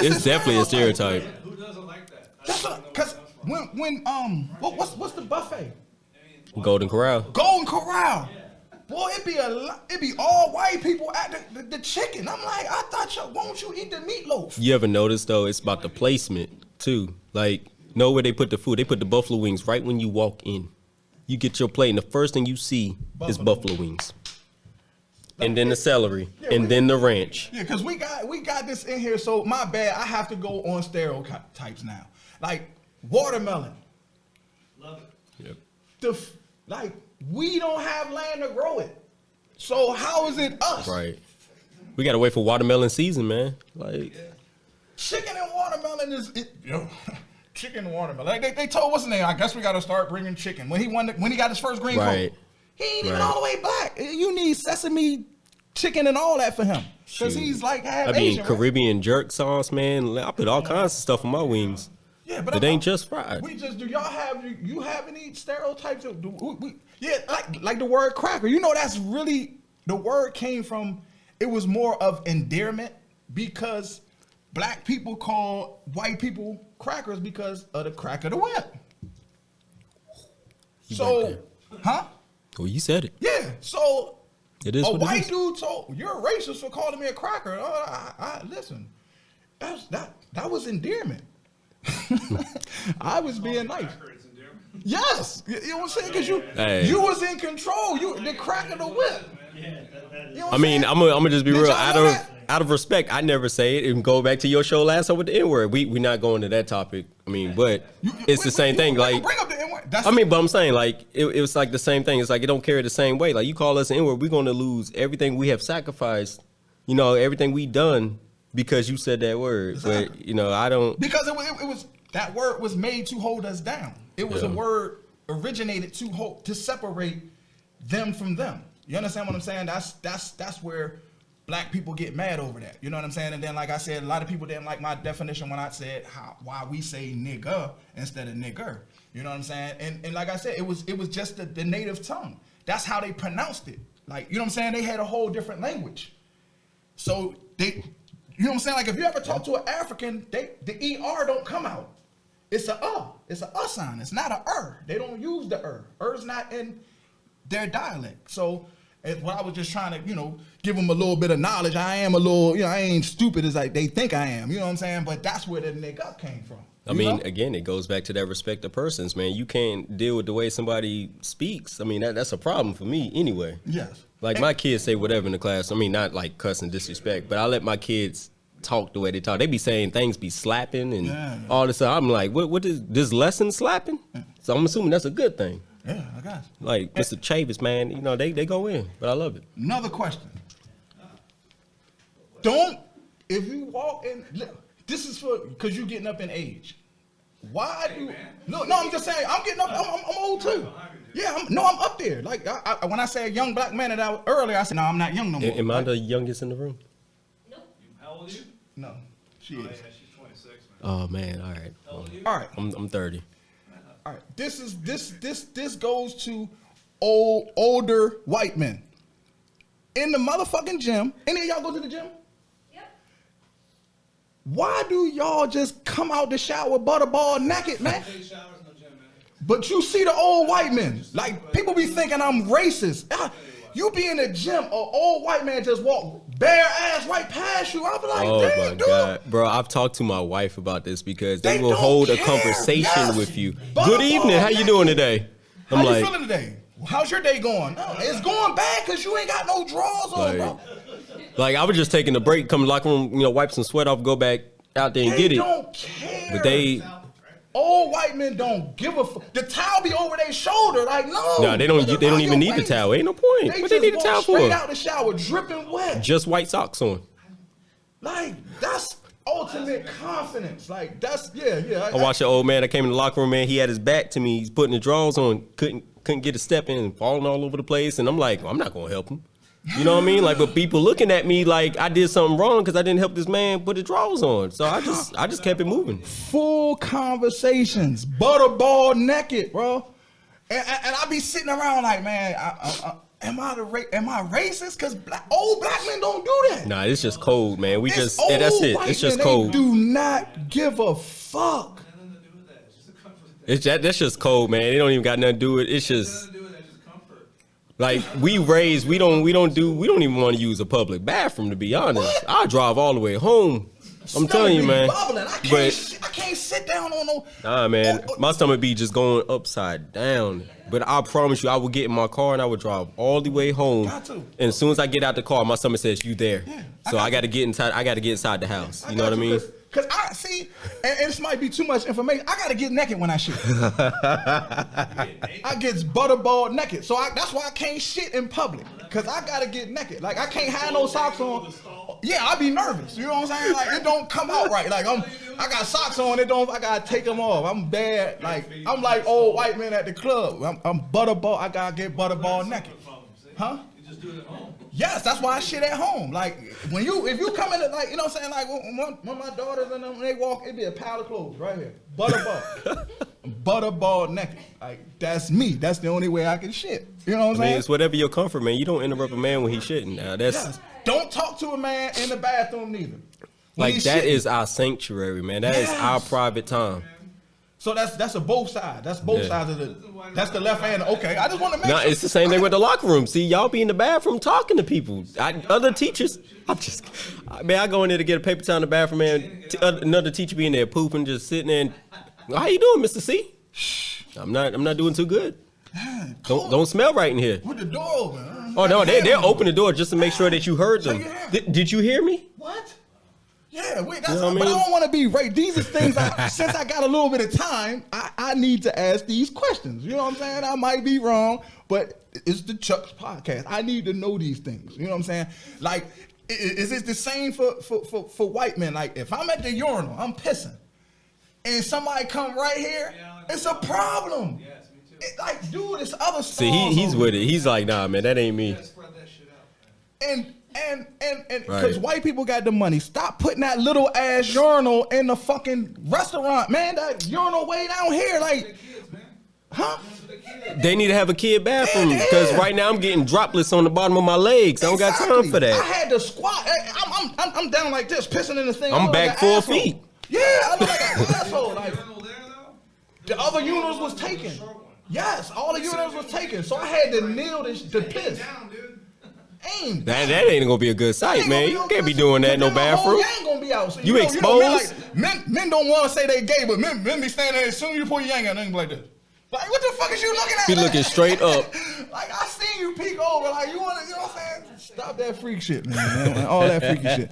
a stereotype. Who doesn't like that? I That's don't know where it because comes from. what's the buffet? Golden Corral. Golden Corral. Boy, it be all white people at the chicken. I'm like, I thought won't you eat the meatloaf? You ever notice though? It's about the placement too. Like, know where they put the food? They put the buffalo wings right when you walk in. You get your plate, and the first thing you see is buffalo wings, and then the celery, and then the ranch. Yeah, because we got this in here, so my bad. I have to go on stereotypes now. Like watermelon. Love it. Yep. We don't have land to grow it. So how is it us? Right. We gotta wait for watermelon season, man. Like, Chicken and watermelon chicken and watermelon. Like they told what's his name? I guess we got to start bringing chicken. When he got his first green Right. coat, he ain't even Right. all the way black. You need sesame chicken and all that for him because shoot. he's like half I mean, Asian. right? Caribbean jerk sauce, man. I put all kinds of stuff on my wings. Yeah, but It ain't just fried. Do y'all have you have any stereotypes? Yeah, like the word cracker. You know, that's really the word came from. It was more of endearment because black people call white people crackers because of the crack of the whip. So, huh? Well, you said it. Yeah. So It is a what it white is. dude told you're a racist for calling me a cracker. I listen. That was endearment. I was being nice. Cracker, it's endearment. Yes, you know what I'm saying? Because Hey. you was in control. You the crack of the whip. Yeah, that is. You know what I mean, saying? I'm gonna just be Did real. y'all know that? Out of respect, I never say it. And go back to your show last time with the N word. We not going to that topic. I mean, but it's the same thing. Like, bring up the N-word. That's I mean, but I'm saying like it was like the same thing. It's like it don't carry the same way. Like you call us an N-word, we're gonna lose everything we have sacrificed. You know, everything we done because you said that word. Exactly. But you know, I don't. because it was that word was made to hold us down. It was a Yeah. word originated to separate them from them. You understand what I'm saying? That's where black people get mad over that. You know what I'm saying? And then, like I said, a lot of people didn't like my definition when I said why we say nigga instead of nigger. You know what I'm saying? And like I said, it was just the native tongue. That's how they pronounced it. Like, you know what I'm saying? They had a whole different language. So you know what I'm saying? Like if you ever talk to an African, the ER don't come out. It's a It's a sign. It's not a They don't use the Er's not in their dialect. So what I was just trying to, give them a little bit of knowledge. I am a little, I ain't stupid as like they think I am. You know what I'm saying? But that's where the nigga came from. I mean, again, it goes back to that respect of persons, man. You can't deal with the way somebody speaks. I mean, that's a problem for me anyway. Yes. Like, my kids say whatever in the class. I mean, not like cuss and disrespect, but I let my kids talk the way they talk. They be saying things be slapping and all this stuff. I'm like, what is this lesson slapping? So I'm assuming that's a good thing. Yeah, I got you. Like, Mr. Chavis, man, they go in, but I love it. Another question. If you walk in, this is because you're getting up in age. Why do no? I'm just saying. I'm getting up. I'm old too. Yeah, I'm up there. Like when I say a young black man earlier, I said no, I'm not young no more. Am I the youngest in the room? How old are you? No, she is. Yeah, she's 26, man. Oh man, all right. How old are you? All right, I'm 30. all right. This goes to older white men in the motherfucking gym. Any of y'all go to the gym? Why do y'all just come out the shower butterball naked, man? Take showers, no gym, man. But you see the old white men. Like, people be thinking I'm racist. You be in the gym, an old white man just walk bare ass right past you. I be like, Oh damn, my dude. God, bro! I've talked to my wife about this because they will don't hold a care. conversation Yes. with you. Butterball Good evening. How you doing naked. today? How I'm you like, feeling today? How's your day going? Oh, it's going bad because you ain't got no drawers on, bro. like I was just taking a break, come to the locker room, wipe some sweat off, go back out there and They get it. don't care. But they, old white men don't give a fuck. The towel be over their shoulder, like no. nah, they don't. Put it They don't around even your need the waist. towel. Ain't no point. They What they just need the walk towel straight for? out the shower, dripping wet. Just white socks on. Like that's ultimate confidence. Like that's yeah. I watched an old man that came in the locker room, man. He had his back to me. He's putting the drawers on, couldn't get a step in, and falling all over the place. And I'm like, well, I'm not gonna help him. You know what I mean? Like, but people looking at me like I did something wrong because I didn't help this man put the drawers on. So I just kept it moving. Full conversations, butterball naked, bro. And I be sitting around like, man, am I racist? Because old black men don't do that. Nah, it's just cold, man. We It's just old that's it. white It's just men, cold. They do not give a fuck. Nothing to do with that. It's just a comfort thing. It's that's just cold, man. They don't even got nothing to do with it. It's just Nothing to do with that. Just comfort. like we don't even want to use a public bathroom, to be honest. I drive all the way home. I'm telling you, man. Bubbling. I can't sit down on no. Nah, man, my stomach be just going upside down. But I promise you, I would get in my car and I would drive all the way home. Got to. And as soon as I get out the car, my stomach says, "You there?" Yeah, So I got to get inside. I got to get inside the house. You know what I mean? Because I see, and this might be too much information. I gotta get naked when I shit. I get butterball naked, so that's why I can't shit in public. Cause I gotta get naked. Like I can't have no socks on. Yeah, I be nervous. You know what I'm saying? Like it don't come out right. Like I got socks on. It don't. I gotta take them off. I'm bad. Like I'm like old white men at the club. I'm butterball. I gotta get butterball naked. Huh? You just do it at home. Yes, that's why I shit at home. Like if you come in, like you know what I'm saying, like when my daughters and them when they walk, it'd be a pile of clothes right here, butterball naked. Like that's me. That's the only way I can shit. You know what I'm I mean, saying? it's whatever your comfort, man. You don't interrupt a man when he's shitting. Now that's Yes. Don't talk to a man in the bathroom neither. When like he's that shitting. is our sanctuary, man. That is our Yes. private time. So that's a both sides. That's both Yeah. sides of the. That's the left hand. Okay, I just want to make No, sure. it's the same thing with the locker room. See, y'all be in the bathroom talking to people. Other teachers, I go in there to get a paper towel in the bathroom, man. Another teacher be in there pooping, just sitting there. And, how you doing, Mr. C? I'm not doing too good. Don't smell right in here. With the door open. Oh no, they'll open the door just to make sure that you heard them. Did you hear me? What? Yeah, wait, that's You know what I but I mean? don't want to be right. These are things since I got a little bit of time, I need to ask these questions. You know what I'm saying? I might be wrong, but it's the Chuck's podcast. I need to know these things. You know what I'm saying? Like, is it the same for white men? Like, if I'm at the urinal, I'm pissing, and somebody come right here, it's a problem. Yes, me too. Like, dude, it's other stuff. See, he's with it. He's like, nah, man, that ain't me. Yeah, spread that shit out, man. And because Right. white people got the money, stop putting that little ass urinal in the fucking restaurant, man. That urinal way down here, like, Kids, man. huh? They need to have a kid bathroom Yeah. because right now I'm getting droplets on the bottom of my legs. I don't got time Exactly. for I that. had to squat. I'm down like this, pissing in the thing. I I'm look back like an 4 asshole. feet. Yeah, I look like an asshole. Like, Urinal there, though? The other urinals was taken. Yes, all the urinals was taken. So I had to kneel to piss. Aim. That ain't gonna be a good sight, man. You can't be doing that in no bathroom. You ain't gonna be out. So You know, exposed. Men don't want to say they gay, but men be standing there as soon as you pull your yank out, nothing like this. Like, what the fuck is you looking at? Be looking straight up. Like, I seen you peek over. Like, you want to, you know what I'm saying? Stop that freak shit, man. All that freaky shit.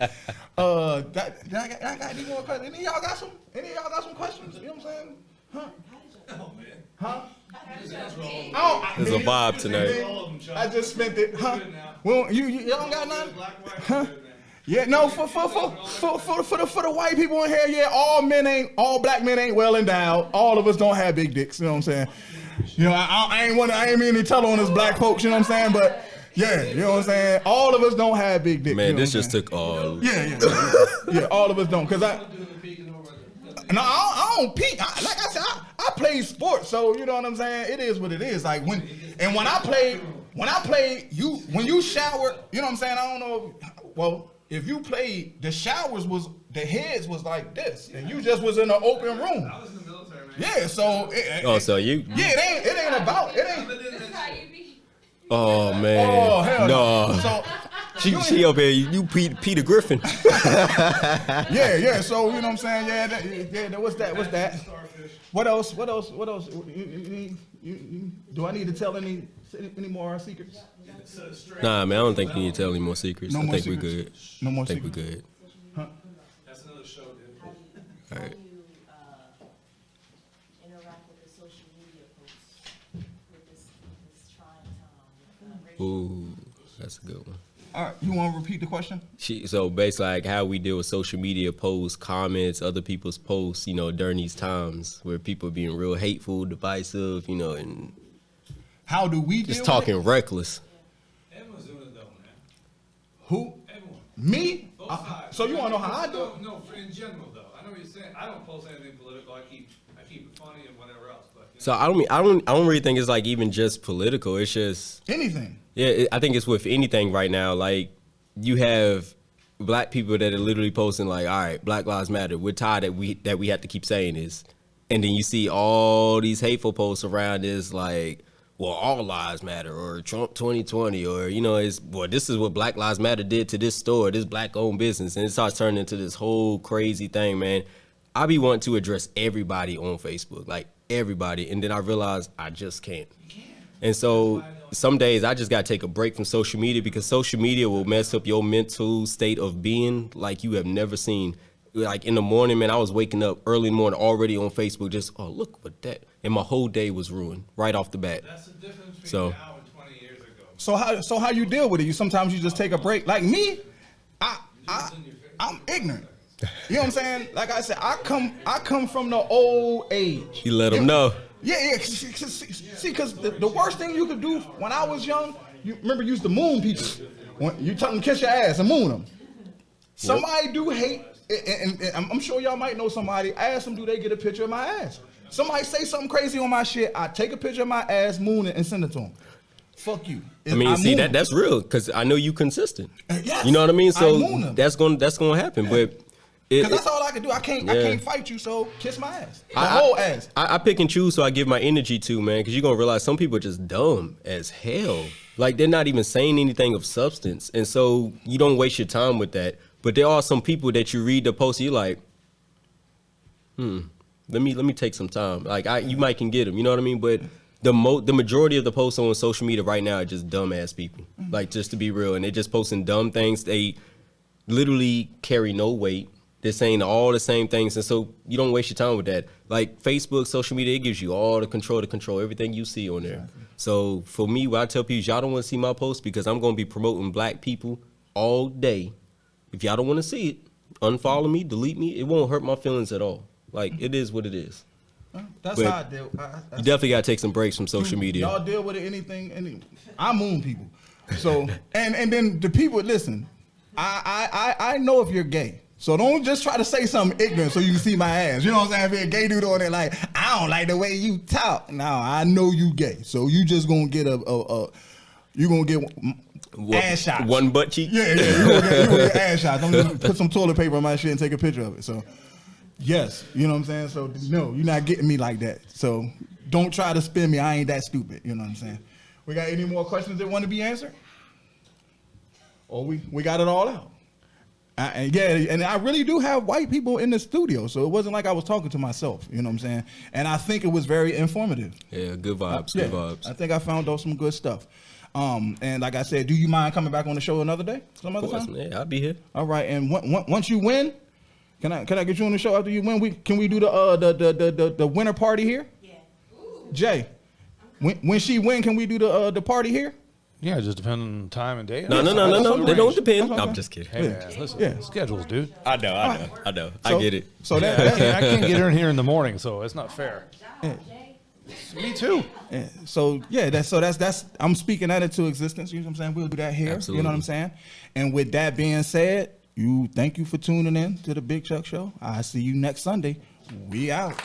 I got any more questions? Any of y'all got some questions? You know what I'm saying? Huh? Oh, man. Huh? There's a vibe tonight. I just spent it. Huh? Well, you don't got none? Huh? Yeah, no, for the white people in here, yeah, all black men ain't well endowed. All of us don't have big dicks, you know what I'm saying? You know, I ain't mean to tell on us black folks, you know what I'm saying? But yeah, you know what I'm saying? All of us don't have big dicks. Man, you know this what I'm just saying? took all. Yeah, all of us don't. Cause I don't peek. Like I said, I play sports, so you know what I'm saying? It is what it is. Like when I play, when you shower, you know what I'm saying? I don't know. Well, if you played, the heads was like this, and you just was in an open room. I was in the military, man. Yeah, so So you. yeah, it ain't about. Oh man. Oh hell no. So She up here. You Peter Griffin. yeah. So you know what I'm saying? Yeah. What's that? What else? Do I need to tell any more secrets? Nah, man. I don't think you need to tell any more secrets. No I more think secrets. we're good. No more I think secrets. we're good. That's another show, dude. All right. Interact with the social media posts with this trying time. Ooh, that's a good one. All right, you want to repeat the question? So basically, like how we deal with social media posts, comments, other people's posts, you know, during these times where people are being real hateful, divisive, you know, and How do we just deal talking with reckless. Everyone's doing it though, man. it? Who? Everyone. Me? Both sides. So you want to know how I do it? No, in general though. I know what you're saying. I don't post anything political. I keep it funny and whatever else. But you know, So I don't really think it's like even just political. It's just Anything. I think it's with anything right now. Like you have black people that are literally posting like, all right, Black Lives Matter. We're tired that we have to keep saying this, and then you see all these hateful posts around this like, well, all lives matter, or Trump 2020, or you know, this is what Black Lives Matter did to this store, this black-owned business, and it starts turning into this whole crazy thing, man. I be wanting to address everybody on Facebook, like everybody, and then I realize I just can't. And so some days I just gotta take a break from social media because social media will mess up your mental state of being like you have never seen. Like in the morning, man, I was waking up early in the morning already on Facebook, just, oh, look what that, and my whole day was ruined right off the bat. that's the difference between So- now and 20 years ago. So how you deal with it? Sometimes you just take a break. Like me, I'm ignorant. You know what I'm saying? Like I said, I come from the old age. You let them know. Yeah. See, because the worst thing you could do when I was young, you used to moon people. When you tell them kiss your ass and moon them. Somebody do hate, and I'm sure y'all might know somebody. Ask them, do they get a picture of my ass? Somebody say something crazy on my shit, I take a picture of my ass, moon it, and send it to them. Fuck you. I mean, see moon that's real because I know you consistent. Yes, You know what I mean? I So moon them. that's gonna happen. But Because that's all I can do. I can't fight you, so kiss my ass. The whole ass. I pick and choose, so I give my energy to, man, because you're gonna realize some people are just dumb as hell. Like they're not even saying anything of substance, and so you don't waste your time with that. But there are some people that you read the post, and you're like, let me take some time. Like you might can get them, you know what I mean? But the majority of the posts on social media right now are just dumb ass people. Like just to be real, and they're just posting dumb things. They literally carry no weight. They're saying all the same things, and so you don't waste your time with that. Like Facebook, social media, it gives you all the control to control everything you see on there. So for me, what I tell people is y'all don't want to see my posts because I'm going to be promoting black people all day. If y'all don't want to see it, unfollow me, delete me. It won't hurt my feelings at all. Like it is what it is. That's But how I deal. You definitely got to take some breaks from social media. Y'all deal with it, I moon people. So and then the people listen. I know if you're gay. So don't just try to say something ignorant so you can see my ass. You know what I'm saying? If you're a gay dude on there, like, I don't like the way you talk. No, I know you gay. So you just gonna get ass shots. One butt cheek? Yeah, you gonna get ass shots. I'm gonna put some toilet paper on my shit and take a picture of it. So Yes, you know what I'm saying? So no, you're not getting me like that. So don't try to spin me. I ain't that stupid. You know what I'm saying? We got any more questions that want to be answered? Or we got it all out? And I really do have white people in the studio, so it wasn't like I was talking to myself. You know what I'm saying? And I think it was very informative. Yeah, good vibes, good vibes. I think I found out some good stuff. And like I said, do you mind coming back on the show another day, some other time? Yeah, I'll be here. All right. And once you win, can I get you on the show after you win? Can we do the winner party here? Yeah. Jay, when she win, can we do the party here? Yeah, just depending on time and day. No. They don't depend. I'm just kidding. Hey, man, listen, schedules, dude. I know. I get it. So I that can't get in here in the morning, so it's not fair. Me too. that's I'm speaking that into existence. You know what I'm saying? We'll do that here. Absolutely. You know what I'm saying? And with that being said, thank you for tuning in to the Big Chuck Show. I see you next Sunday. We out.